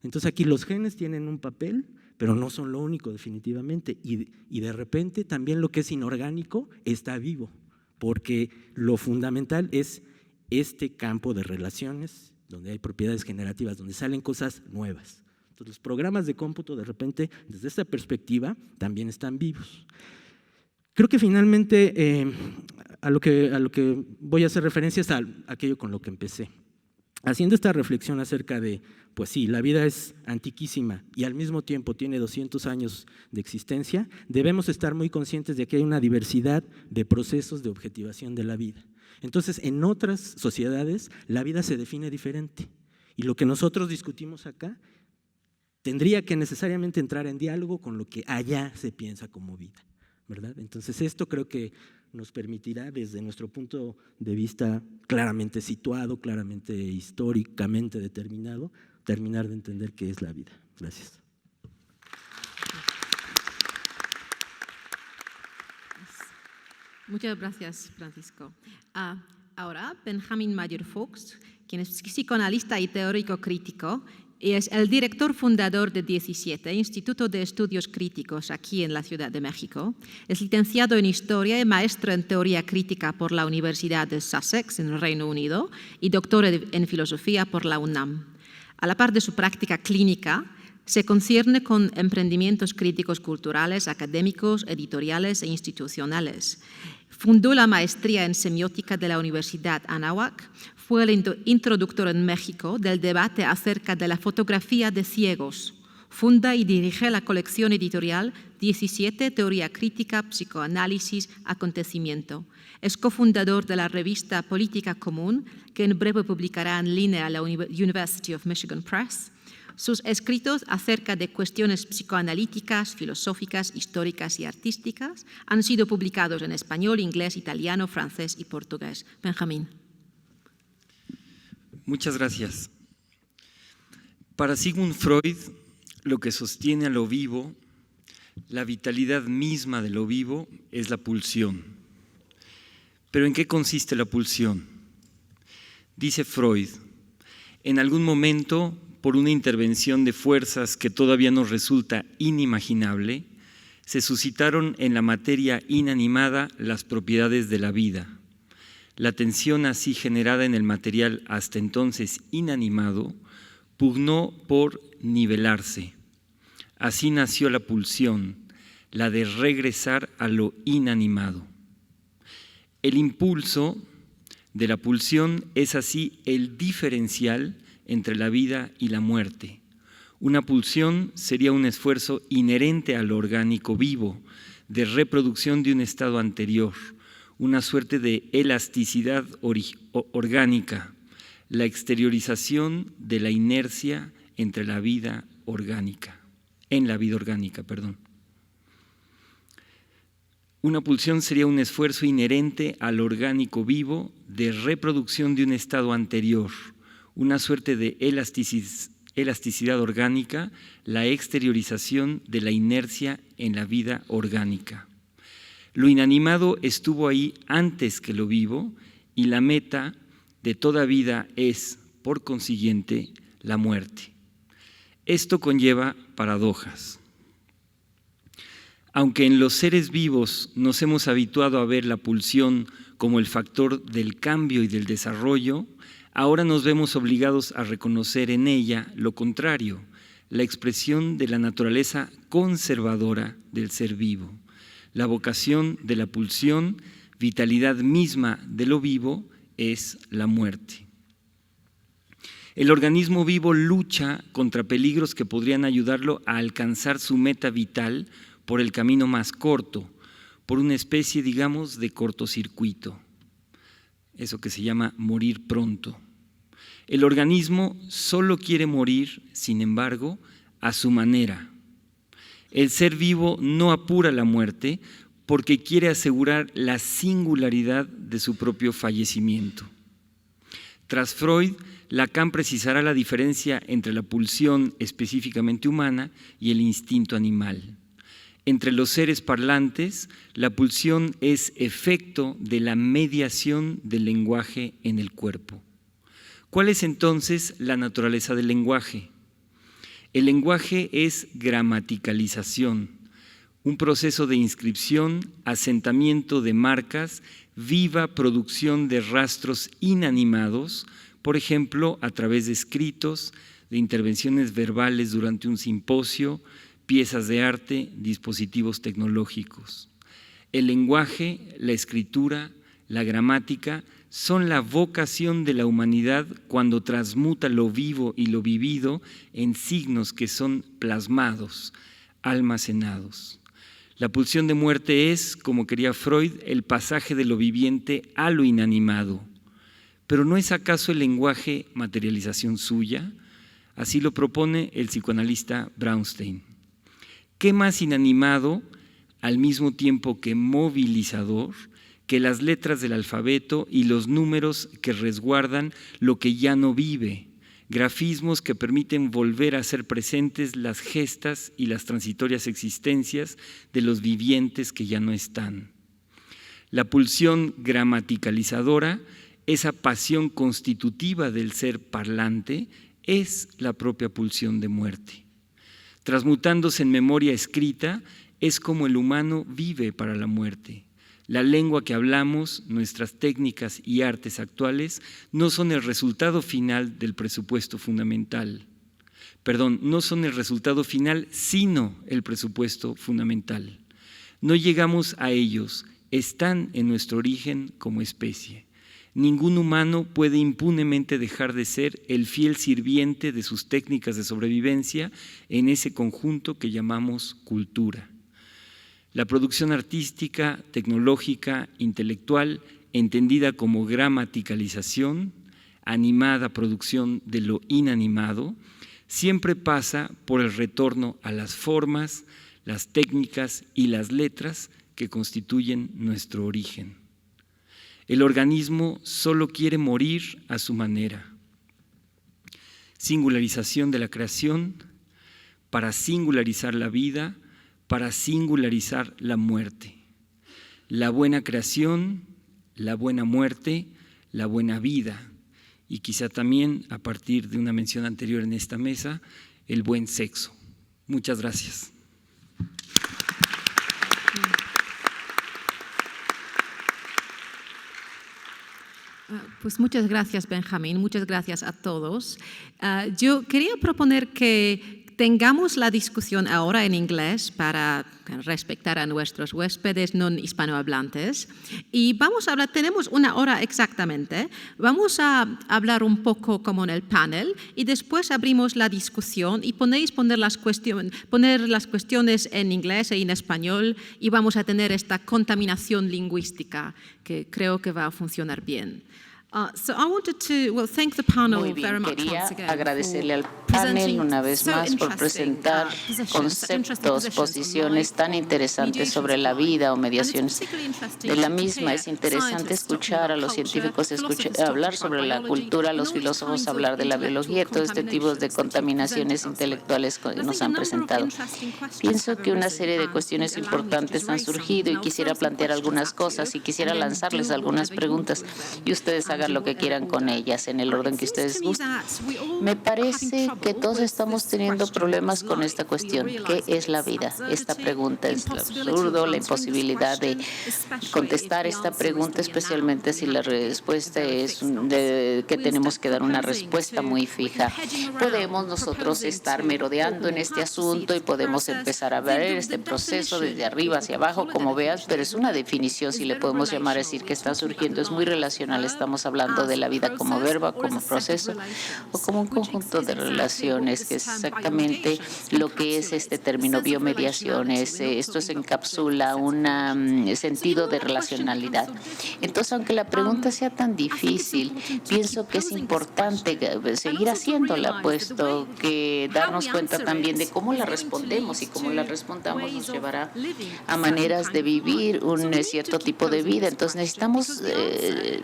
F: Entonces aquí los genes tienen un papel, pero no son lo único definitivamente, y de repente también lo que es inorgánico está vivo, porque lo fundamental es este campo de relaciones, donde hay propiedades generativas, donde salen cosas nuevas. Entonces los programas de cómputo de repente, desde esta perspectiva, también están vivos. Creo que finalmente a lo que voy a hacer referencia es a aquello con lo que empecé. Haciendo esta reflexión acerca de, pues sí, la vida es antiquísima y al mismo tiempo tiene 200 años de existencia, debemos estar muy conscientes de que hay una diversidad de procesos de objetivación de la vida. Entonces, en otras sociedades, la vida se define diferente y lo que nosotros discutimos acá tendría que necesariamente entrar en diálogo con lo que allá se piensa como vida, ¿verdad? Entonces, esto creo que nos permitirá, desde nuestro punto de vista claramente situado, claramente históricamente determinado, terminar de entender qué es la vida. Gracias.
A: Muchas gracias, Francisco. Ahora, Benjamin Mayer-Fuchs, quien es psicoanalista y teórico crítico, y es el director fundador de 17, Instituto de Estudios Críticos, aquí en la Ciudad de México. Es licenciado en Historia y maestro en Teoría Crítica por la Universidad de Sussex, en el Reino Unido, y doctor en Filosofía por la UNAM. A la par de su práctica clínica, se concierne con emprendimientos críticos culturales, académicos, editoriales e institucionales. Fundó la maestría en semiótica de la Universidad Anáhuac, fue el introductor en México del debate acerca de la fotografía de ciegos. Funda y dirige la colección editorial 17, Teoría Crítica, Psicoanálisis, Acontecimiento. Es cofundador de la revista Política Común, que en breve publicará en línea la University of Michigan Press. Sus escritos acerca de cuestiones psicoanalíticas, filosóficas, históricas y artísticas han sido publicados en español, inglés, italiano, francés y portugués. Benjamín.
G: Muchas gracias. Para Sigmund Freud, lo que sostiene a lo vivo, la vitalidad misma de lo vivo, es la pulsión. ¿Pero en qué consiste la pulsión? Dice Freud, en algún momento, por una intervención de fuerzas que todavía nos resulta inimaginable, se suscitaron en la materia inanimada las propiedades de la vida. La tensión así generada en el material hasta entonces inanimado pugnó por nivelarse. Así nació la pulsión, la de regresar a lo inanimado. El impulso de la pulsión es así el diferencial entre la vida y la muerte. Una pulsión sería un esfuerzo inherente al orgánico vivo, de reproducción de un estado anterior, una suerte de elasticidad orgánica, la exteriorización de la inercia entre la vida orgánica, en la vida orgánica, perdón. Una pulsión sería un esfuerzo inherente al orgánico vivo de reproducción de un estado anterior, una suerte de elasticidad orgánica, la exteriorización de la inercia en la vida orgánica. Lo inanimado estuvo ahí antes que lo vivo y la meta de toda vida es, por consiguiente, la muerte. Esto conlleva paradojas. Aunque en los seres vivos nos hemos habituado a ver la pulsión como el factor del cambio y del desarrollo, ahora nos vemos obligados a reconocer en ella lo contrario, la expresión de la naturaleza conservadora del ser vivo. La vocación de la pulsión, vitalidad misma de lo vivo, es la muerte. El organismo vivo lucha contra peligros que podrían ayudarlo a alcanzar su meta vital por el camino más corto, por una especie, digamos, de cortocircuito, eso que se llama morir pronto. El organismo solo quiere morir, sin embargo, a su manera. El ser vivo no apura la muerte porque quiere asegurar la singularidad de su propio fallecimiento. Tras Freud, Lacan precisará la diferencia entre la pulsión específicamente humana y el instinto animal. Entre los seres parlantes, la pulsión es efecto de la mediación del lenguaje en el cuerpo. ¿Cuál es entonces la naturaleza del lenguaje? El lenguaje es gramaticalización, un proceso de inscripción, asentamiento de marcas, viva producción de rastros inanimados, por ejemplo, a través de escritos, de intervenciones verbales durante un simposio, piezas de arte, dispositivos tecnológicos. El lenguaje, la escritura, la gramática son la vocación de la humanidad cuando transmuta lo vivo y lo vivido en signos que son plasmados, almacenados. La pulsión de muerte es, como quería Freud, el pasaje de lo viviente a lo inanimado. ¿Pero no es acaso el lenguaje materialización suya? Así lo propone el psicoanalista Braunstein. ¿Qué más inanimado, al mismo tiempo que movilizador, que las letras del alfabeto y los números que resguardan lo que ya no vive, grafismos que permiten volver a ser presentes las gestas y las transitorias existencias de los vivientes que ya no están? La pulsión gramaticalizadora, esa pasión constitutiva del ser parlante, es la propia pulsión de muerte. Transmutándose en memoria escrita, es como el humano vive para la muerte. La lengua que hablamos, nuestras técnicas y artes actuales no son el resultado final del presupuesto fundamental. No son el resultado final, sino el presupuesto fundamental. No llegamos a ellos, están en nuestro origen como especie. Ningún humano puede impunemente dejar de ser el fiel sirviente de sus técnicas de sobrevivencia en ese conjunto que llamamos cultura. La producción artística, tecnológica, intelectual, entendida como gramaticalización, animada producción de lo inanimado, siempre pasa por el retorno a las formas, las técnicas y las letras que constituyen nuestro origen. El organismo solo quiere morir a su manera. Singularización de la creación para singularizar la vida, para singularizar la muerte. La buena creación, la buena muerte, la buena vida. Y quizá también, a partir de una mención anterior en esta mesa, el buen sexo. Muchas gracias.
A: Pues muchas gracias, Benjamín, muchas gracias a todos. Yo quería proponer que tengamos la discusión ahora en inglés para respetar a nuestros huéspedes no hispanohablantes. Y vamos a hablar, tenemos una hora exactamente, vamos a hablar un poco como en el panel y después abrimos la discusión y poner las cuestiones en inglés y en español y vamos a tener esta contaminación lingüística que creo que va a funcionar bien. So I wanted to thank the panel
C: Muy bien,
A: very much
C: quería
A: once again
C: agradecerle al
A: for
C: panel
A: presenting
C: una vez
A: so
C: más por
A: interesting,
C: presentar conceptos,
A: positions
C: posiciones
A: on
C: tan
A: life,
C: interesantes
A: mediations
C: sobre la
A: of life.
C: vida o
A: And it's
C: mediaciones
A: particularly interesting
C: de la
A: to
C: misma.
A: hear
C: Es interesante
A: scientists talking
C: escuchar a
A: about
C: los
A: culture,
C: científicos
A: philosophers
C: hablar
A: talking
C: sobre
A: about
C: la
A: biology,
C: cultura,
A: and
C: los
A: all these
C: filósofos
A: kinds of
C: hablar de la biología, todo este tipo de contaminaciones intelectuales que nos han presentado. Pienso que una serie de cuestiones importantes han surgido y quisiera plantear algunas cosas y quisiera lanzarles algunas preguntas y ustedes hagan lo que quieran con ellas en el orden que ustedes gusten. Me parece que todos estamos teniendo problemas con esta cuestión. ¿Qué es la vida? Esta pregunta es lo absurdo, la imposibilidad de contestar esta pregunta, especialmente si la respuesta es que tenemos que dar una respuesta muy fija. Podemos nosotros estar merodeando en este asunto y podemos empezar a ver este proceso desde arriba hacia abajo, como veas, pero es una definición, si le podemos llamar decir que está surgiendo, es muy relacional. Estamos hablando de la vida como verbo, como proceso o como un conjunto de relaciones, que es exactamente lo que es este término biomediaciones. Esto se encapsula un sentido de relacionalidad. Entonces, aunque la pregunta sea tan difícil, pienso que es importante seguir haciéndola, puesto que darnos cuenta también de cómo la respondemos y cómo la respondamos nos llevará a maneras de vivir un cierto tipo de vida. Entonces necesitamos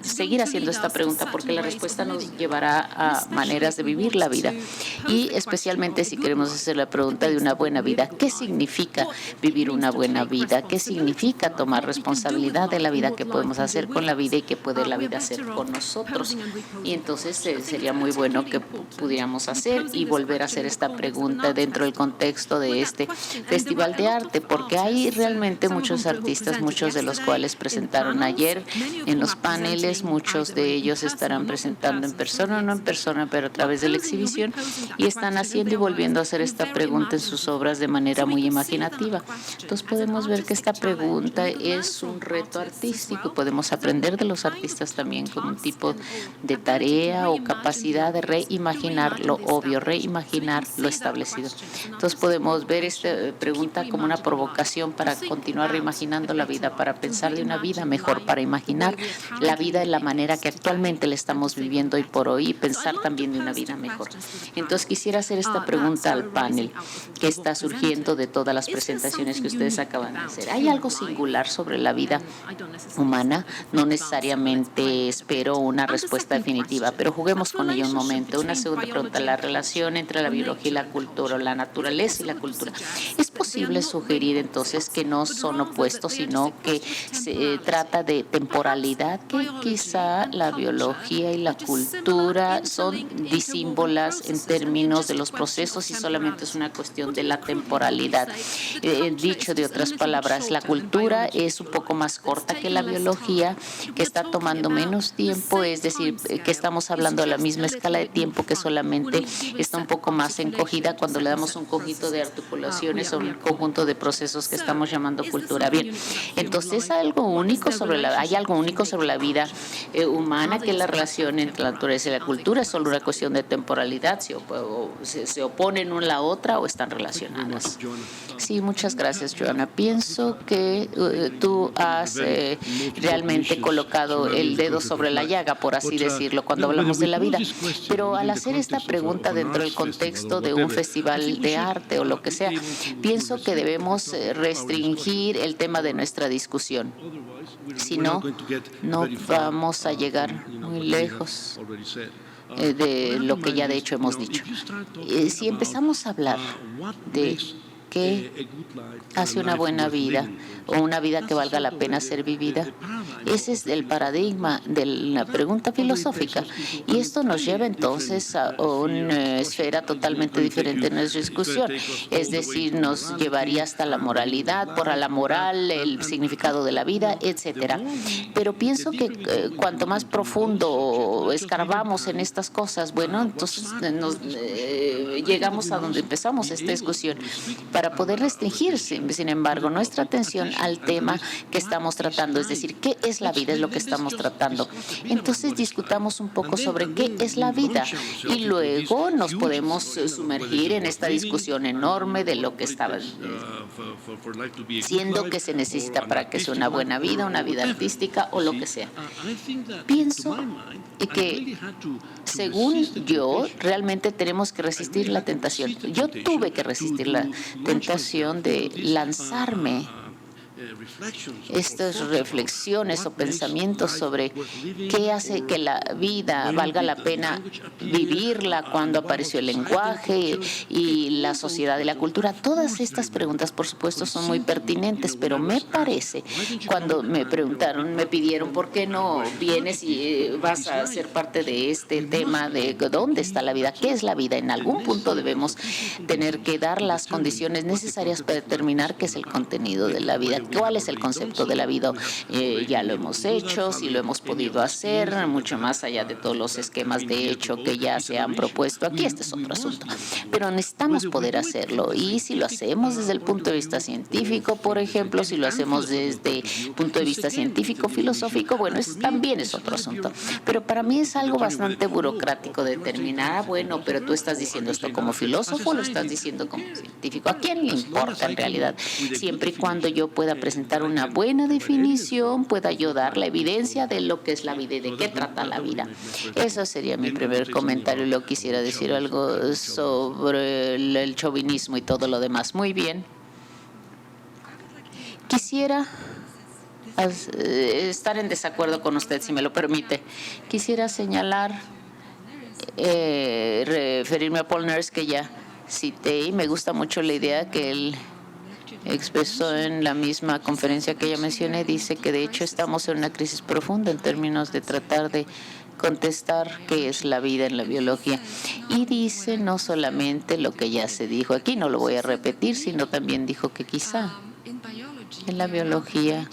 C: seguir haciendo esta pregunta porque la respuesta nos llevará a maneras de vivir la vida. Y especialmente si queremos hacer la pregunta de una buena vida, ¿qué significa vivir una buena vida? ¿Qué significa tomar responsabilidad de la vida? ¿Qué podemos hacer con la vida y qué puede la vida hacer con nosotros? Y entonces sería muy bueno que pudiéramos hacer y volver a hacer esta pregunta dentro del contexto de este Festival de Arte, porque hay realmente muchos artistas, muchos de los cuales presentaron ayer en los paneles, muchos de ellos estarán presentando en persona o no en persona, pero a través de la exhibición, y están haciendo y volviendo a hacer esta pregunta en sus obras de manera muy imaginativa. Entonces podemos ver que esta pregunta es un reto artístico y podemos aprender de los artistas también como un tipo de tarea o capacidad de reimaginar lo obvio, reimaginar lo establecido. Entonces podemos ver esta pregunta como una provocación para continuar reimaginando la vida, para pensar de una vida mejor, para imaginar la vida en la manera que actualmente la estamos viviendo hoy por hoy y pensar también de una vida mejor. Entonces quisiera hacer esta pregunta al panel que está surgiendo de todas las presentaciones que ustedes acaban de hacer. ¿Hay algo singular sobre la vida humana? No necesariamente espero una respuesta definitiva, pero juguemos con ello un momento. Una segunda pregunta, la relación entre la biología y la cultura, o la naturaleza y la cultura. ¿Es posible sugerir entonces que no son opuestos, sino que se trata de temporalidad, que quizá la biología y la cultura son disímbolas en términos de los procesos y solamente es una cuestión de la temporalidad? Dicho de otras palabras, la cultura es un poco más corta que la biología, que está tomando menos tiempo, es decir, que estamos hablando de la misma escala de tiempo, que solamente está un poco más encogida cuando le damos un conjunto de articulaciones o conjunto de procesos que estamos llamando cultura. Bien, entonces hay algo único sobre la vida humana, que es la relación entre la naturaleza y la cultura. ¿Es solo una cuestión de temporalidad? ¿Se oponen una a la otra o están relacionadas? Sí, muchas gracias, Joana. Pienso que tú has realmente colocado el dedo sobre la llaga, por así decirlo, cuando hablamos de la vida. Pero al hacer esta pregunta dentro del contexto de un festival de arte o lo que sea, pienso que debemos restringir el tema de nuestra discusión. Si no, no vamos a llegar muy lejos de lo que ya de hecho hemos dicho. Si empezamos a hablar de qué hace una buena vida o una vida que valga la pena ser vivida, ese es el paradigma de la pregunta filosófica, y esto nos lleva entonces a una esfera totalmente diferente en nuestra discusión, es decir, nos llevaría hasta la moralidad, por a la moral, el significado de la vida, etcétera. Pero pienso que cuanto más profundo escarbamos en estas cosas, bueno, entonces llegamos a donde empezamos esta discusión. Para poder restringir, sin embargo, nuestra atención al tema que estamos tratando, es decir, ¿qué es la vida? Es lo que estamos tratando. Entonces discutamos un poco sobre qué es la vida y luego nos podemos sumergir en esta discusión enorme de lo que estaba diciendo que se necesita para que sea una buena vida, una vida artística o lo que sea. Pienso que, según yo, realmente tenemos que resistir la tentación. Yo tuve que resistir la tentación de lanzarme estas reflexiones o pensamientos sobre qué hace que la vida valga la pena vivirla, cuando apareció el lenguaje y la sociedad y la cultura. Todas estas preguntas, por supuesto, son muy pertinentes, pero me parece, cuando me pidieron, ¿por qué no vienes y vas a ser parte de este tema de dónde está la vida? ¿Qué es la vida? En algún punto debemos tener que dar las condiciones necesarias para determinar qué es el contenido de la vida. ¿Cuál es el concepto de la vida? Ya lo hemos hecho, si lo hemos podido hacer, mucho más allá de todos los esquemas de hecho que ya se han propuesto aquí. Este es otro asunto. Pero necesitamos poder hacerlo, y si lo hacemos desde el punto de vista científico, por ejemplo, si lo hacemos desde el punto de vista científico-filosófico, bueno, también es otro asunto. Pero para mí es algo bastante burocrático determinar, bueno, pero tú estás diciendo esto como filósofo o lo estás diciendo como científico. ¿A quién le importa en realidad? Siempre y cuando yo pueda presentar una buena definición, pueda yo dar la evidencia de lo que es la vida y de qué trata la vida. Eso sería mi primer comentario. Luego quisiera decir algo sobre el chauvinismo y todo lo demás. Muy bien. Quisiera estar en desacuerdo con usted, si me lo permite. Quisiera señalar, referirme a Paul Nurse, que ya cité, y me gusta mucho la idea que él expresó en la misma conferencia que ya mencioné. Dice que de hecho estamos en una crisis profunda en términos de tratar de contestar qué es la vida en la biología. Y dice no solamente lo que ya se dijo aquí, no lo voy a repetir, sino también dijo que quizá en la biología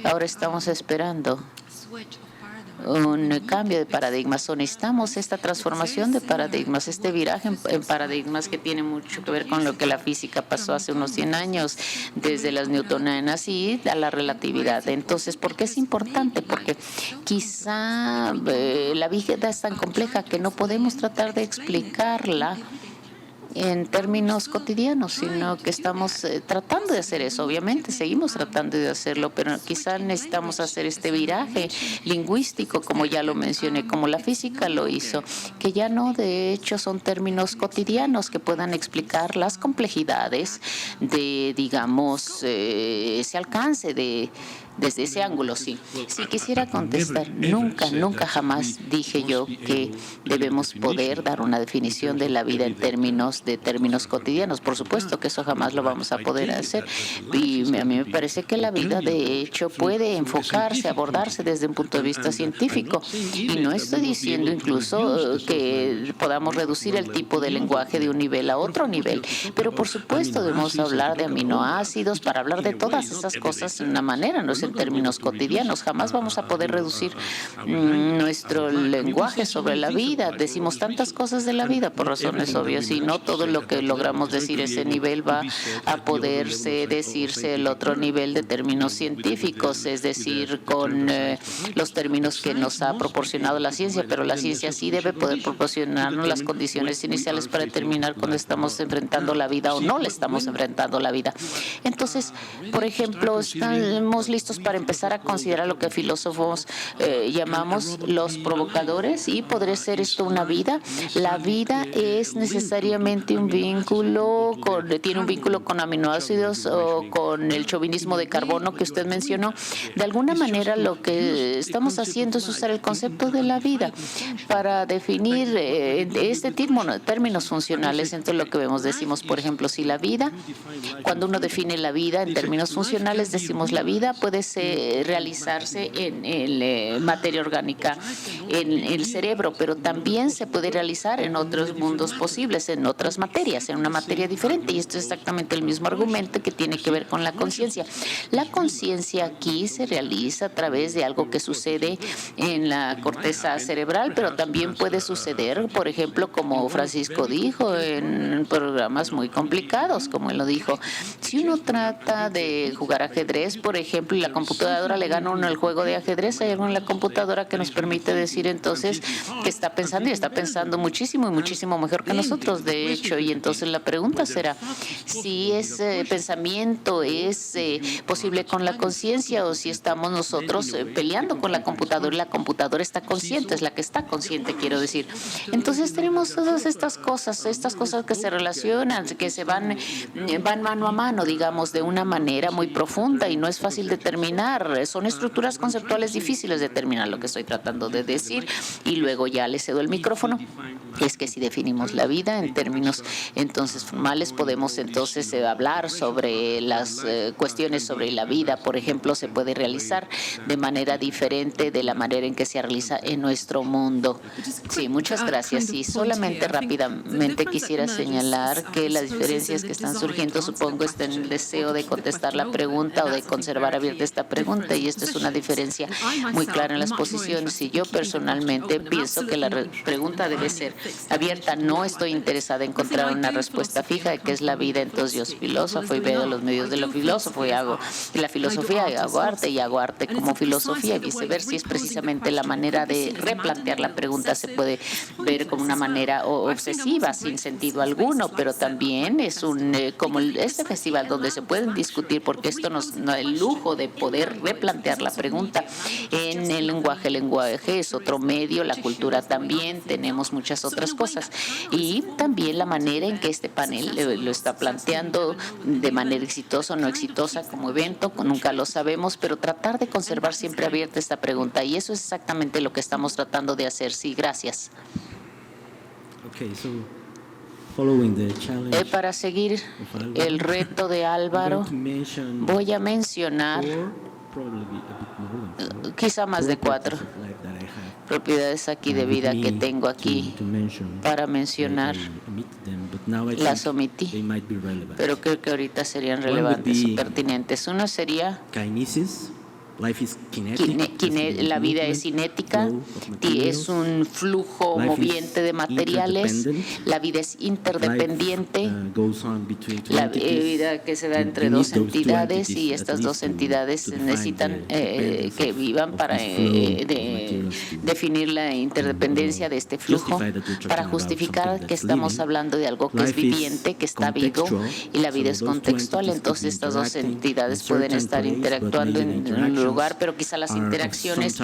C: ahora estamos esperando un cambio de paradigmas, o necesitamos esta transformación de paradigmas, este viraje en paradigmas que tiene mucho que ver con lo que la física pasó hace unos 100 años, desde las newtonianas y a la relatividad. Entonces, ¿por qué es importante? Porque quizá la vida es tan compleja que no podemos tratar de explicarla en términos cotidianos, sino que estamos tratando de hacer eso. Obviamente seguimos tratando de hacerlo, pero quizá necesitamos hacer este viraje lingüístico, como ya lo mencioné, como la física lo hizo, que ya no de hecho son términos cotidianos que puedan explicar las complejidades de, digamos, ese alcance desde ese ángulo. Sí, quisiera contestar, nunca jamás dije yo que debemos poder dar una definición de la vida en términos cotidianos. Por supuesto que eso jamás lo vamos a poder hacer, y a mí me parece que la vida de hecho puede enfocarse, abordarse desde un punto de vista científico, y no estoy diciendo incluso que podamos reducir el tipo de lenguaje de un nivel a otro nivel, pero por supuesto debemos hablar de aminoácidos para hablar de todas esas cosas de una manera, ¿no es en términos cotidianos. Jamás vamos a poder reducir nuestro lenguaje sobre la vida. Decimos tantas cosas de la vida por razones obvias y no todo lo que logramos decir ese nivel va a poderse decirse el otro nivel de términos científicos, es decir, con los términos que nos ha proporcionado la ciencia, pero la ciencia sí debe poder proporcionarnos las condiciones iniciales para determinar cuando estamos enfrentando la vida o no le estamos enfrentando la vida. Entonces, por ejemplo, estamos listos para empezar a considerar lo que filósofos llamamos los provocadores, y podría ser esto una vida. La vida es necesariamente un vínculo, tiene un vínculo con aminoácidos o con el chauvinismo de carbono que usted mencionó. De alguna manera lo que estamos haciendo es usar el concepto de la vida para definir términos funcionales. Entonces lo que vemos, decimos, por ejemplo, si la vida, cuando uno define la vida en términos funcionales, decimos la vida puede realizarse en materia orgánica, en el cerebro, pero también se puede realizar en otros mundos posibles, en otras materias, en una materia diferente. Y esto es exactamente el mismo argumento que tiene que ver con la conciencia. La conciencia aquí se realiza a través de algo que sucede en la corteza cerebral, pero también puede suceder, por ejemplo, como Francisco dijo, en programas muy complicados, como él lo dijo. Si uno trata de jugar ajedrez, por ejemplo, y la computadora le gana uno el juego de ajedrez, hay algo en la computadora que nos permite decir entonces que está pensando, y está pensando muchísimo y muchísimo mejor que nosotros, de hecho. Y entonces la pregunta será si ese pensamiento es posible con la conciencia o si estamos nosotros peleando con la computadora y la computadora está consciente, es la que está consciente, quiero decir. Entonces tenemos todas estas cosas que se relacionan, que se van mano a mano, digamos, de una manera muy profunda, y no es fácil determinar. Son estructuras conceptuales difíciles de determinar, lo que estoy tratando de decir, y luego ya le cedo el micrófono. Es que si definimos la vida en términos entonces formales, podemos entonces hablar sobre las cuestiones sobre la vida. Por ejemplo, se puede realizar de manera diferente de la manera en que se realiza en nuestro mundo. Sí, muchas gracias. Y solamente rápidamente quisiera señalar que las diferencias que están surgiendo, supongo, está en el deseo de contestar la pregunta o de conservar abierta esta pregunta, y esta es una diferencia muy clara en las posiciones. Y yo personalmente pienso que la pregunta debe ser abierta. No estoy interesada en encontrar una respuesta fija de qué es la vida. Entonces yo soy filósofo y veo los medios de lo filósofo y hago la filosofía y hago arte como filosofía, y viceversa. Y es precisamente la manera de replantear la pregunta. Se puede ver como una manera obsesiva, sin sentido alguno, pero también es como este festival donde se pueden discutir, porque esto nos da el lujo de poder replantear la pregunta en el lenguaje. El lenguaje es otro medio, la cultura también, tenemos muchas otras cosas, y también la manera en que este panel lo está planteando, de manera exitosa o no exitosa como evento, nunca lo sabemos, pero tratar de conservar siempre abierta esta pregunta, y eso es exactamente lo que estamos tratando de hacer. Sí, gracias. Para seguir el reto de Álvaro, voy a mencionar quizá más de 4 propiedades aquí de vida que tengo aquí para mencionar. Las omití, pero creo que ahorita serían relevantes y pertinentes. Uno sería la vida es cinética, es un flujo moviente de materiales. La vida es interdependiente, la vida que se da entre dos entidades, y estas dos entidades necesitan que vivan para definir la interdependencia de este flujo, para justificar que estamos hablando de algo que es viviente, que está vivo, y la vida es contextual. Entonces estas dos entidades pueden estar interactuando en un lugar, pero quizá las interacciones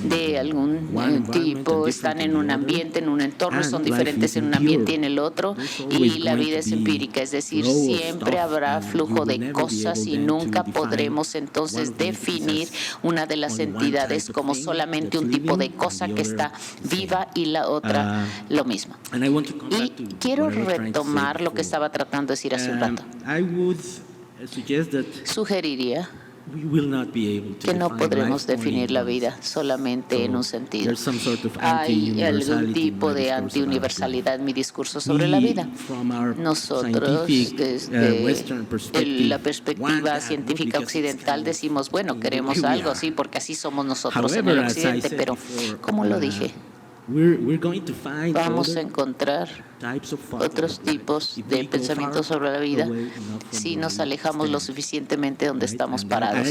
C: de algún tipo están en un ambiente, en un entorno, son diferentes en un ambiente y en el otro, y la vida es empírica, es decir, siempre habrá flujo de cosas y nunca podremos entonces definir una de las entidades como solamente un tipo de cosa que está viva y la otra lo mismo. Y quiero retomar lo que estaba tratando de decir hace un rato. Sugeriría que no podremos definir la vida solamente en un sentido. Hay algún tipo de antiuniversalidad en mi discurso sobre la vida. Nosotros, desde la perspectiva científica occidental, decimos, bueno, queremos algo así porque así somos nosotros en el occidente, pero como lo dije, vamos a encontrar otros tipos de pensamientos sobre la vida si nos alejamos lo suficientemente donde estamos parados.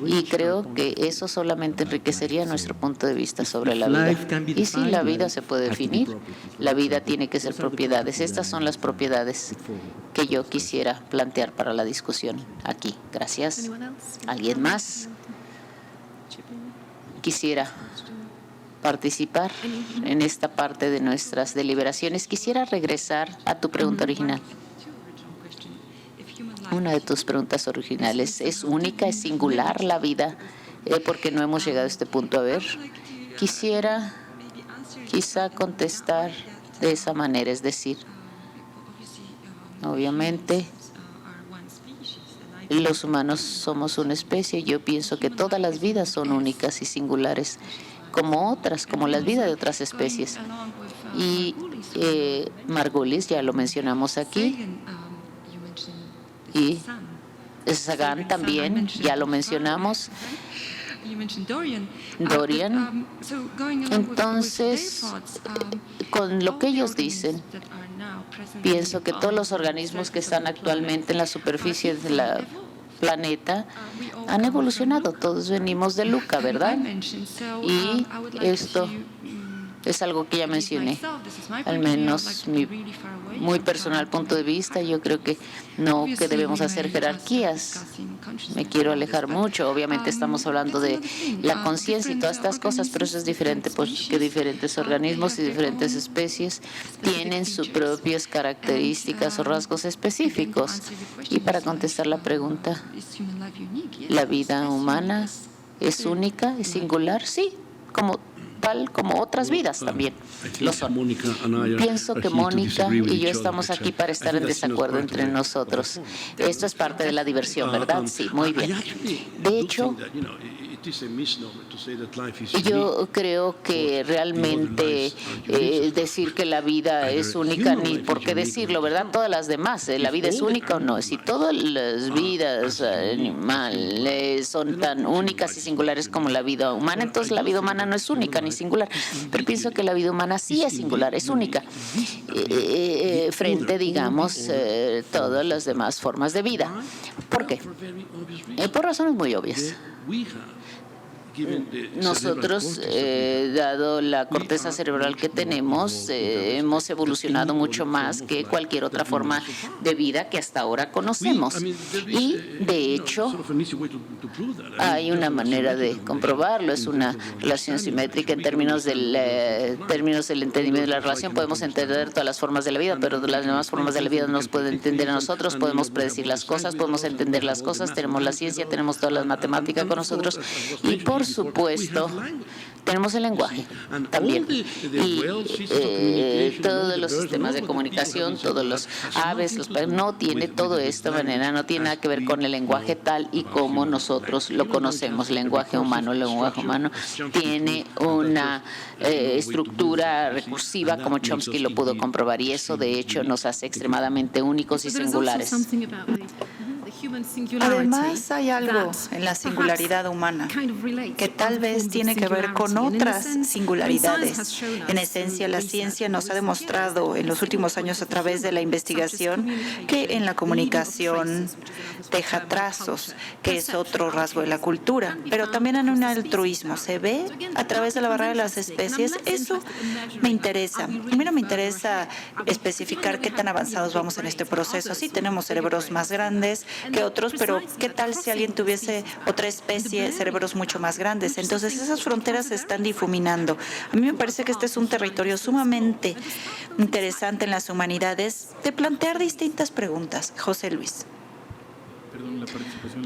C: Y creo que eso solamente enriquecería nuestro punto de vista sobre la vida. Y sí, la vida se puede definir. La vida tiene que ser propiedades. Estas son las propiedades que yo quisiera plantear para la discusión aquí. Gracias. ¿Alguien más quisiera participar en esta parte de nuestras deliberaciones? Quisiera regresar a tu pregunta original. Una de tus preguntas originales, ¿es única, es singular la vida? Porque no hemos llegado a este punto. A ver, quisiera quizá contestar de esa manera, es decir, obviamente los humanos somos una especie. Yo pienso que todas las vidas son únicas y singulares, como otras, como las vidas de otras especies. Y Margulis, ya lo mencionamos aquí, y Sagan también, ya lo mencionamos, Dorian. Entonces, con lo que ellos dicen, pienso que todos los organismos que están actualmente en la superficie de la planeta han evolucionado. Todos venimos de Luca, ¿verdad? Y esto es algo que ya mencioné, al menos mi muy personal punto de vista. Yo creo que no que debemos hacer jerarquías. Me quiero alejar mucho. Obviamente estamos hablando de la conciencia y todas estas cosas, pero eso es diferente, porque diferentes organismos y diferentes especies tienen sus propias características o rasgos específicos. Y para contestar la pregunta, ¿la vida humana es única, es singular? Sí, tal como otras vidas también lo son. Pienso que Mónica y yo estamos aquí para estar en desacuerdo entre nosotros. Esto es parte de la diversión, ¿verdad? Sí, muy bien. De hecho, yo creo que realmente decir que la vida es única, ni por qué decirlo, ¿verdad? Todas las demás, ¿la vida es única o no? Si todas las vidas animales son tan únicas y singulares como la vida humana, entonces la vida humana no es única ni singular. Pero pienso que la vida humana sí es singular, es única, frente, digamos, todas las demás formas de vida. ¿Por qué? Por razones muy obvias. Nosotros, dado la corteza cerebral que tenemos, hemos evolucionado mucho más que cualquier otra forma de vida que hasta ahora conocemos. Y, de hecho, hay una manera de comprobarlo. Es una relación simétrica en términos del entendimiento de la relación. Podemos entender todas las formas de la vida, pero las demás formas de la vida no nos pueden entender a nosotros. Podemos predecir las cosas, podemos entender las cosas, tenemos la ciencia, tenemos todas las matemáticas con nosotros y, por supuesto, tenemos el lenguaje también. Y todos los sistemas de comunicación, todos los aves, no tiene todo esto de manera, no tiene nada que ver con el lenguaje tal y como nosotros lo conocemos. El lenguaje humano tiene una estructura recursiva, como Chomsky lo pudo comprobar, y eso de hecho nos hace extremadamente únicos y singulares.
H: Además, hay algo en la singularidad humana que tal vez tiene que ver con otras singularidades. En esencia, la ciencia nos ha demostrado en los últimos años a través de la investigación que en la comunicación deja trazos, que es otro rasgo de la cultura, pero también en un altruismo. Se ve a través de la barrera de las especies. Eso me interesa. A mí no me interesa especificar qué tan avanzados vamos en este proceso. Sí, tenemos cerebros más grandes que otros, pero ¿qué tal si alguien tuviese otra especie, cerebros mucho más grandes? Entonces, esas fronteras se están difuminando. A mí me parece que este es un territorio sumamente interesante en las humanidades de plantear distintas preguntas. José Luis.
E: Perdón,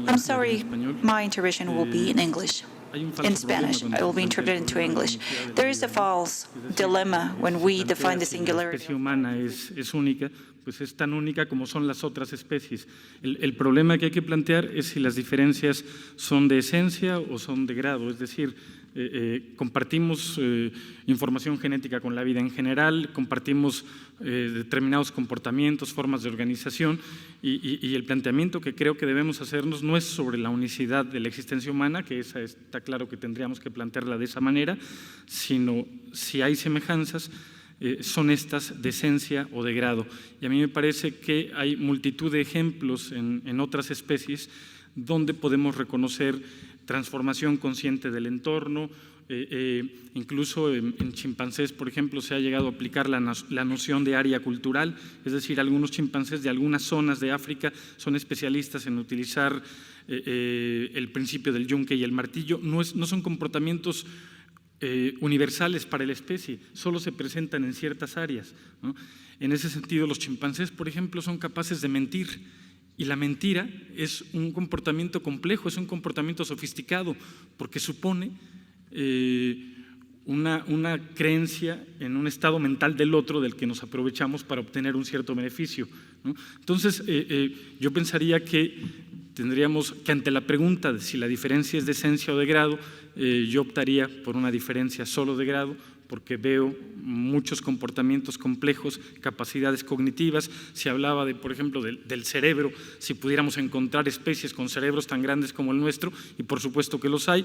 H: I'm sorry, my intervention will be in English. In Spanish, I will be interpreted into English. There is a false dilemma when we define the singularity.
E: La especie humana es única, pues es tan única como son las otras especies. El problema que hay que plantear es si las diferencias son de esencia o son de grado, es decir, compartimos información genética con la vida en general, compartimos determinados comportamientos, formas de organización y el planteamiento que creo que debemos hacernos no es sobre la unicidad de la existencia humana, que esa está claro que tendríamos que plantearla de esa manera, sino si hay semejanzas, son estas de esencia o de grado. Y a mí me parece que hay multitud de ejemplos en otras especies donde podemos reconocer transformación consciente del entorno, incluso en chimpancés, por ejemplo, se ha llegado a aplicar la noción de área cultural, es decir, algunos chimpancés de algunas zonas de África son especialistas en utilizar el principio del yunque y el martillo, no son comportamientos universales para la especie, solo se presentan en ciertas áreas, ¿no? En ese sentido, los chimpancés, por ejemplo, son capaces de mentir, y la mentira es un comportamiento complejo, es un comportamiento sofisticado, porque supone una creencia en un estado mental del otro del que nos aprovechamos para obtener un cierto beneficio, ¿no? Entonces, yo pensaría que tendríamos que, ante la pregunta de si la diferencia es de esencia o de grado, yo optaría por una diferencia solo de grado, porque veo muchos comportamientos complejos, capacidades cognitivas. Se hablaba, por ejemplo, del cerebro, si pudiéramos encontrar especies con cerebros tan grandes como el nuestro, y por supuesto que los hay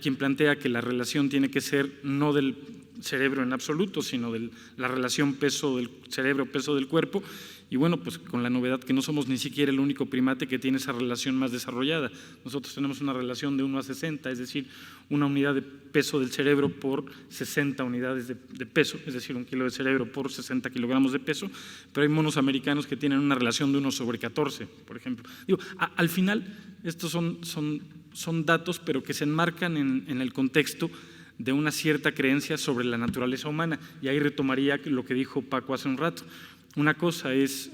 E: quien plantea que la relación tiene que ser no del cerebro en absoluto, sino de la relación peso del cerebro, peso del cuerpo, y bueno, pues con la novedad que no somos ni siquiera el único primate que tiene esa relación más desarrollada. Nosotros tenemos una relación de 1 a 60, es decir, una unidad de peso del cerebro por 60 unidades de peso, es decir, 1 kilo de cerebro por 60 kilogramos de peso, pero hay monos americanos que tienen una relación de 1/14, por ejemplo. Digo, al final, estos son datos, pero que se enmarcan en el contexto de una cierta creencia sobre la naturaleza humana, y ahí retomaría lo que dijo Paco hace un rato. Una cosa es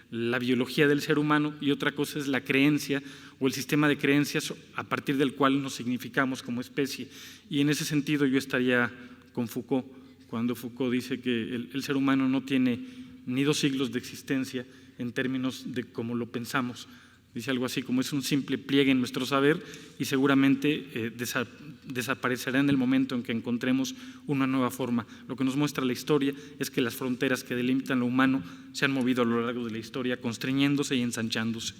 E: la biología del ser humano y otra cosa es la creencia o el sistema de creencias a partir del cual nos significamos como especie. Y en ese sentido yo estaría con Foucault, cuando Foucault dice que el ser humano no tiene ni 2 siglos de existencia en términos de cómo lo pensamos. Dice algo así como es un simple pliegue en nuestro saber y seguramente desaparecerá en el momento en que encontremos una nueva forma. Lo que nos muestra la historia es que las fronteras que delimitan lo humano se han movido a lo largo de la historia, constriñéndose y ensanchándose.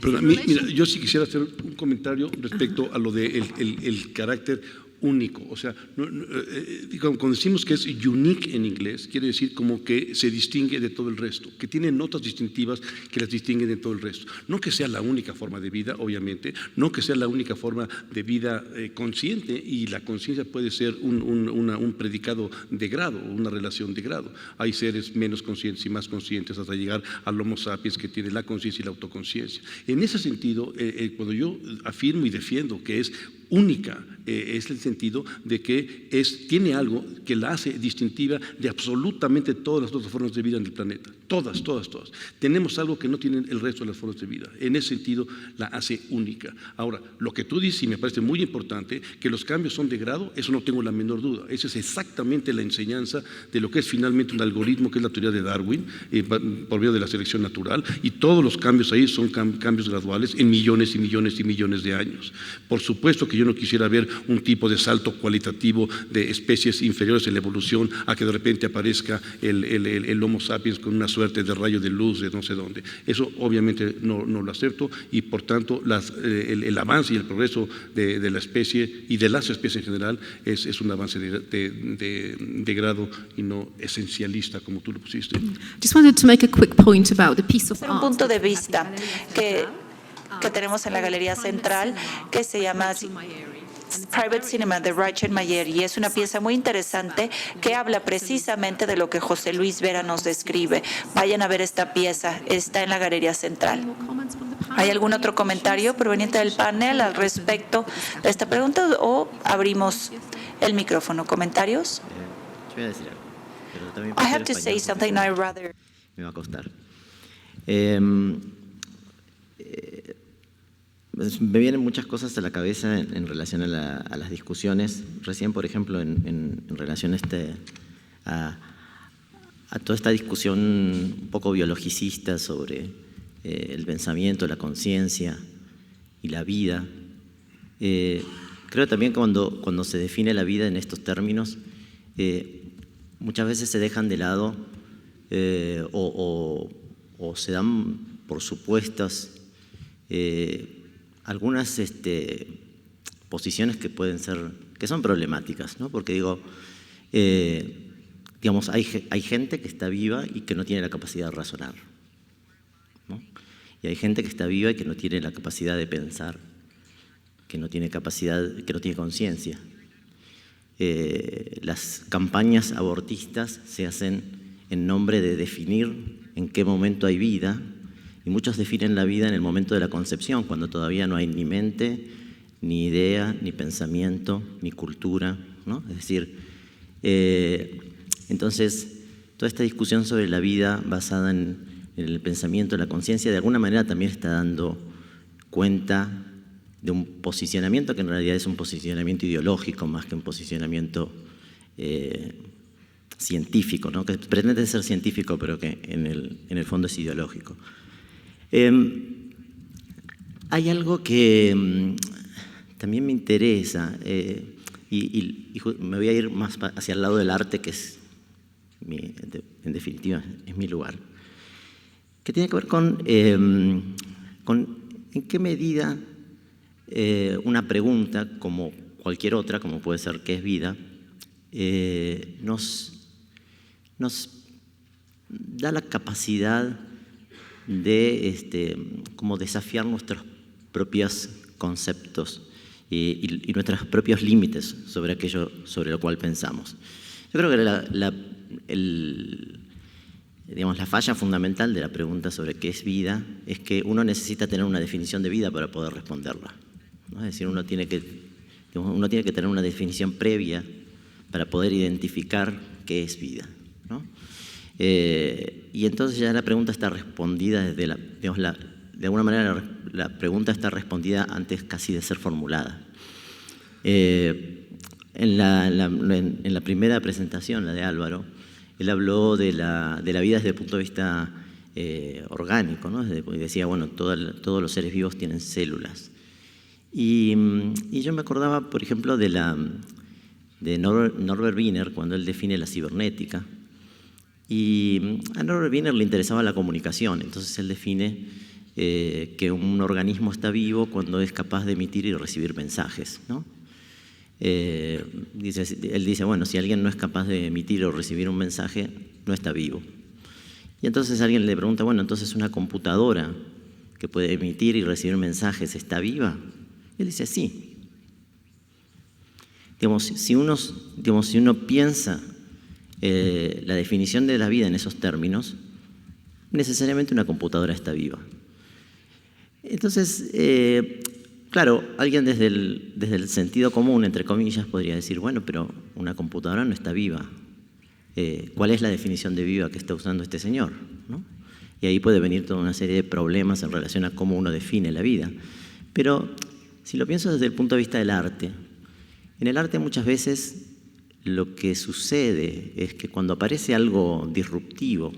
B: Pero mira, yo sí quisiera hacer un comentario respecto a lo de el carácter único. O sea, cuando decimos que es unique en inglés, quiere decir como que se distingue de todo el resto, que tiene notas distintivas que las distinguen de todo el resto. No que sea la única forma de vida, obviamente, no que sea la única forma de vida consciente, y la conciencia puede ser un predicado de grado, una relación de grado. Hay seres menos conscientes y más conscientes hasta llegar al Homo sapiens, que tiene la conciencia y la autoconciencia. En ese sentido, cuando yo afirmo y defiendo que es única, es el sentido de que tiene algo que la hace distintiva de absolutamente todas las otras formas de vida en el planeta. Todas. Tenemos algo que no tienen el resto de las formas de vida. En ese sentido la hace única. Ahora, lo que tú dices, y me parece muy importante, que los cambios son de grado, eso no tengo la menor duda. Esa es exactamente la enseñanza de lo que es finalmente un algoritmo, que es la teoría de Darwin, por medio de la selección natural, y todos los cambios ahí son cambios graduales en millones y millones y millones de años. Por supuesto que yo no quisiera ver un tipo de salto cualitativo de especies inferiores en la evolución a que de repente aparezca el Homo sapiens con una suerte de rayo de luz de no sé dónde. Eso obviamente no lo acepto, y por tanto el avance y el progreso de la especie y de las especies en general es un avance de grado y no esencialista como tú lo pusiste.
A: Just wanted to make a quick point about the piece of
H: art. Un punto de vista que tenemos en la Galería Central que se llama Private Cinema de Rachel Mayer, y es una pieza muy interesante que habla precisamente de lo que José Luis Vera nos describe. Vayan a ver esta pieza, está en la Galería Central. ¿Hay algún otro comentario proveniente del panel al respecto de esta pregunta o abrimos el micrófono? ¿Comentarios?
D: Yo voy a decir algo, pero también
H: I have to say something I'd rather.
D: Me va a costar. Me vienen muchas cosas a la cabeza en relación a las discusiones. Recién, por ejemplo, en relación a toda esta discusión un poco biologicista sobre el pensamiento, la conciencia y la vida. Creo también que cuando se define la vida en estos términos, muchas veces se dejan de lado o se dan por supuestas algunas posiciones que son problemáticas, ¿no? Porque digamos, hay gente que está viva y que no tiene la capacidad de razonar, ¿no? Y hay gente que está viva y que no tiene la capacidad de pensar, que no tiene conciencia. Las campañas abortistas se hacen en nombre de definir en qué momento hay vida, y muchos definen la vida en el momento de la concepción, cuando todavía no hay ni mente, ni idea, ni pensamiento, ni cultura, ¿no? Es decir, entonces, toda esta discusión sobre la vida basada en el pensamiento, en la conciencia, de alguna manera también está dando cuenta de un posicionamiento que en realidad es un posicionamiento ideológico más que un posicionamiento científico, ¿no? Que pretende ser científico, pero que en el fondo es ideológico. Hay algo que también me interesa, y me voy a ir más hacia el lado del arte, que es, en definitiva, es mi lugar, que tiene que ver con en qué medida una pregunta, como cualquier otra, como puede ser ¿qué es vida?, nos da la capacidad de como desafiar nuestros propios conceptos y nuestros propios límites sobre aquello sobre lo cual pensamos. Yo creo que digamos, la falla fundamental de la pregunta sobre qué es vida es que uno necesita tener una definición de vida para poder responderla, ¿no? Es decir, uno tiene que tener una definición previa para poder identificar qué es vida, ¿no? Y entonces ya la pregunta está respondida desde de alguna manera la pregunta está respondida antes casi de ser formulada. En la primera presentación, la de Álvaro, él habló de la vida desde el punto de vista orgánico, ¿no? Decía, bueno, todos los seres vivos tienen células. Y yo me acordaba, por ejemplo, de Norbert Wiener, cuando él define la cibernética. Y a Norbert Wiener le interesaba la comunicación, entonces él define que un organismo está vivo cuando es capaz de emitir y recibir mensajes, ¿no? Él dice, bueno, si alguien no es capaz de emitir o recibir un mensaje, no está vivo. Y entonces alguien le pregunta, bueno, entonces una computadora que puede emitir y recibir mensajes, ¿está viva? Y él dice, sí. Digamos, si uno piensa la definición de la vida en esos términos, necesariamente una computadora está viva. Entonces, claro, alguien desde el sentido común, entre comillas, podría decir, bueno, pero una computadora no está viva. ¿Cuál es la definición de viva que está usando este señor?, ¿no? Y ahí puede venir toda una serie de problemas en relación a cómo uno define la vida. Pero si lo pienso desde el punto de vista del arte, en el arte muchas veces lo que sucede es que cuando aparece algo disruptivo,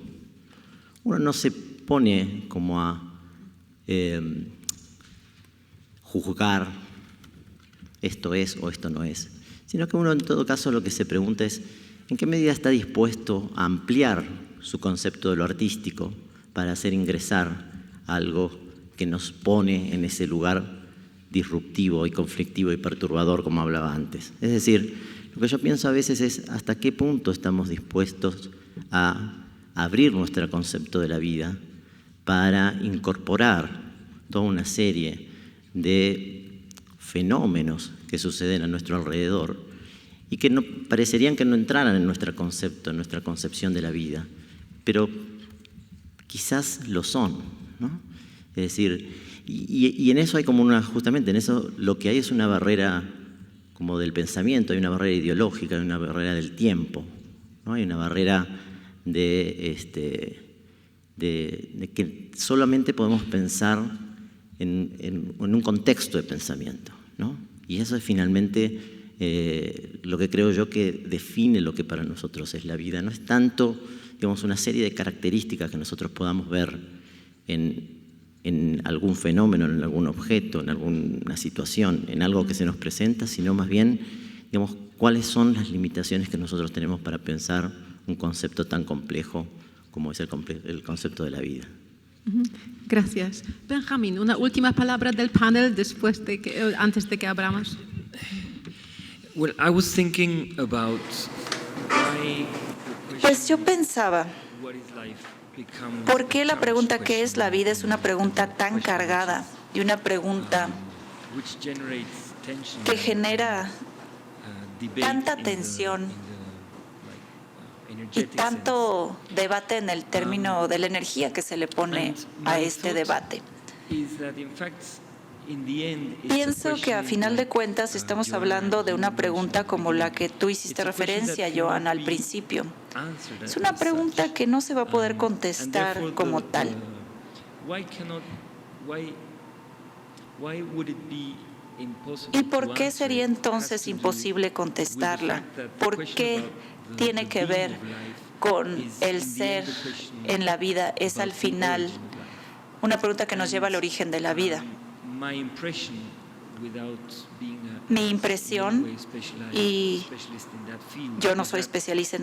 D: uno no se pone como a juzgar esto es o esto no es, sino que uno en todo caso lo que se pregunta es en qué medida está dispuesto a ampliar su concepto de lo artístico para hacer ingresar algo que nos pone en ese lugar disruptivo y conflictivo y perturbador, como hablaba antes. Es decir, lo que yo pienso a veces es hasta qué punto estamos dispuestos a abrir nuestro concepto de la vida para incorporar toda una serie de fenómenos que suceden a nuestro alrededor y que parecerían que no entraran en nuestro concepto, en nuestra concepción de la vida, pero quizás lo son, ¿no? Es decir, y en eso hay como justamente en eso lo que hay es una barrera como del pensamiento, hay una barrera ideológica, hay una barrera del tiempo, ¿no? Hay una barrera de que solamente podemos pensar en un contexto de pensamiento, ¿no? Y eso es finalmente lo que creo yo que define lo que para nosotros es la vida. No es tanto, digamos, una serie de características que nosotros podamos ver en algún fenómeno, en algún objeto, en alguna situación, en algo que se nos presenta, sino más bien, digamos, cuáles son las limitaciones que nosotros tenemos para pensar un concepto tan complejo como es el concepto de la vida.
A: Gracias. Benjamín, una última palabra del panel antes de que abramos.
G: Well, I was thinking about
H: Pues yo pensaba, ¿por qué la pregunta ¿qué es la vida? Es una pregunta tan cargada y una pregunta que genera tanta tensión y tanto debate en el término de la energía que se le pone a este debate. Pienso que a final de cuentas estamos hablando de una pregunta como la que tú hiciste referencia, Joan, al principio. Es una pregunta que no se va a poder contestar como tal. ¿Y por qué sería entonces imposible contestarla? ¿Por qué tiene que ver con el ser en la vida? Es al final una pregunta que nos lleva al origen de la vida. Mi impresión, y yo no soy especialista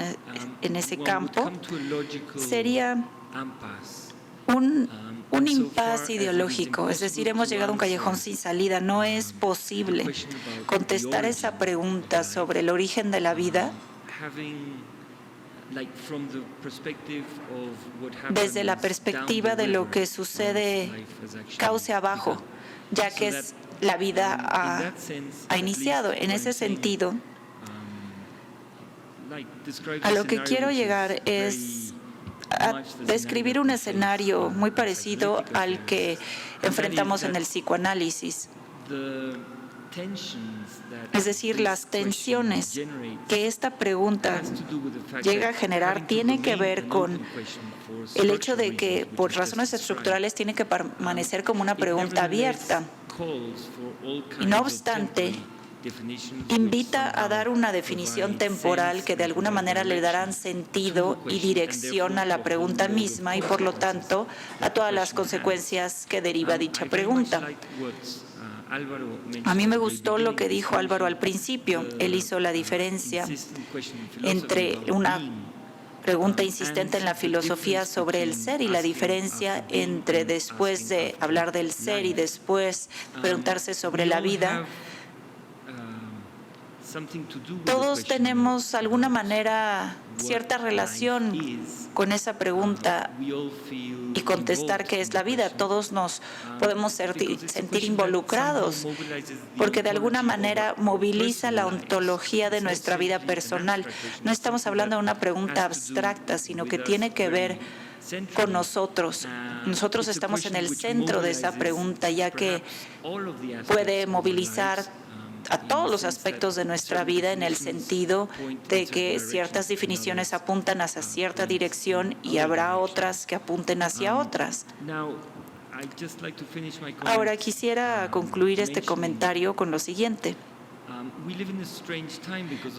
H: en ese campo, sería un impasse ideológico, es decir, hemos llegado a un callejón sin salida. No es posible contestar esa pregunta sobre el origen de la vida desde la perspectiva de lo que sucede cauce abajo, ya que la vida ha iniciado. En ese sentido, a lo que quiero llegar es a describir un escenario muy parecido al que enfrentamos en el psicoanálisis. Es decir, las tensiones que esta pregunta llega a generar tiene que ver con el hecho de que, por razones estructurales, tiene que permanecer como una pregunta abierta. Y no obstante, invita a dar una definición temporal que de alguna manera le darán sentido y dirección a la pregunta misma y, por lo tanto, a todas las consecuencias que deriva dicha pregunta. A mí me gustó lo que dijo Álvaro al principio. Él hizo la diferencia entre una pregunta insistente en la filosofía sobre el ser y la diferencia entre después de hablar del ser y después preguntarse sobre la vida. Todos tenemos de alguna manera cierta relación con esa pregunta y contestar qué es la vida. Todos nos podemos sentir involucrados porque de alguna manera moviliza la ontología de nuestra vida personal. No estamos hablando de una pregunta abstracta, sino que tiene que ver con nosotros. Nosotros estamos en el centro de esa pregunta, ya que puede movilizar a todos los aspectos de nuestra vida en el sentido de que ciertas definiciones apuntan hacia cierta dirección y habrá otras que apunten hacia otras. Ahora quisiera concluir este comentario con lo siguiente.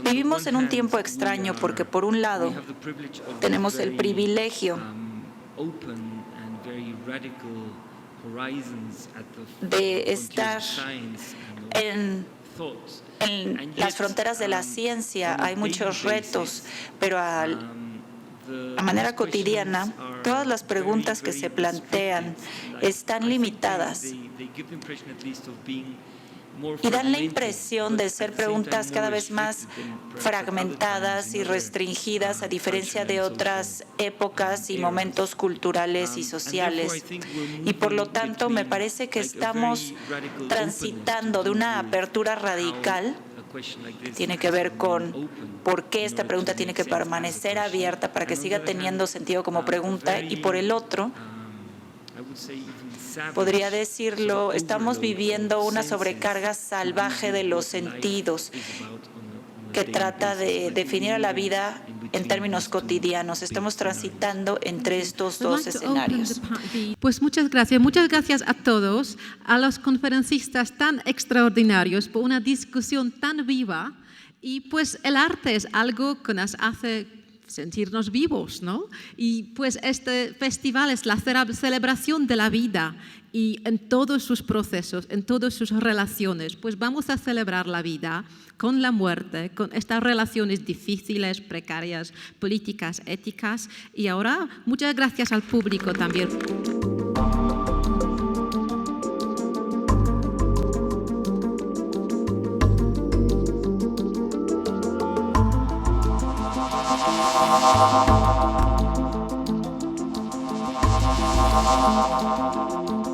H: Vivimos en un tiempo extraño porque, por un lado, tenemos el privilegio de estar en las fronteras de la ciencia. Hay muchos retos, pero a manera cotidiana, todas las preguntas que se plantean están limitadas y dan la impresión de ser preguntas cada vez más fragmentadas y restringidas, a diferencia de otras épocas y momentos culturales y sociales. Y por lo tanto, me parece que estamos transitando de una apertura radical, que tiene que ver con por qué esta pregunta tiene que permanecer abierta para que siga teniendo sentido como pregunta, y por el otro, podría decirlo, estamos viviendo una sobrecarga salvaje de los sentidos que trata de definir a la vida en términos cotidianos. Estamos transitando entre estos dos escenarios.
A: Pues muchas gracias a todos, a los conferencistas tan extraordinarios por una discusión tan viva Y pues el arte es algo que nos hace sentirnos vivos, ¿no? Y pues este festival es la celebración de la vida y en todos sus procesos, en todas sus relaciones, pues vamos a celebrar la vida con la muerte, con estas relaciones difíciles, precarias, políticas, éticas. Y ahora, muchas gracias al público también.
I: Thank you.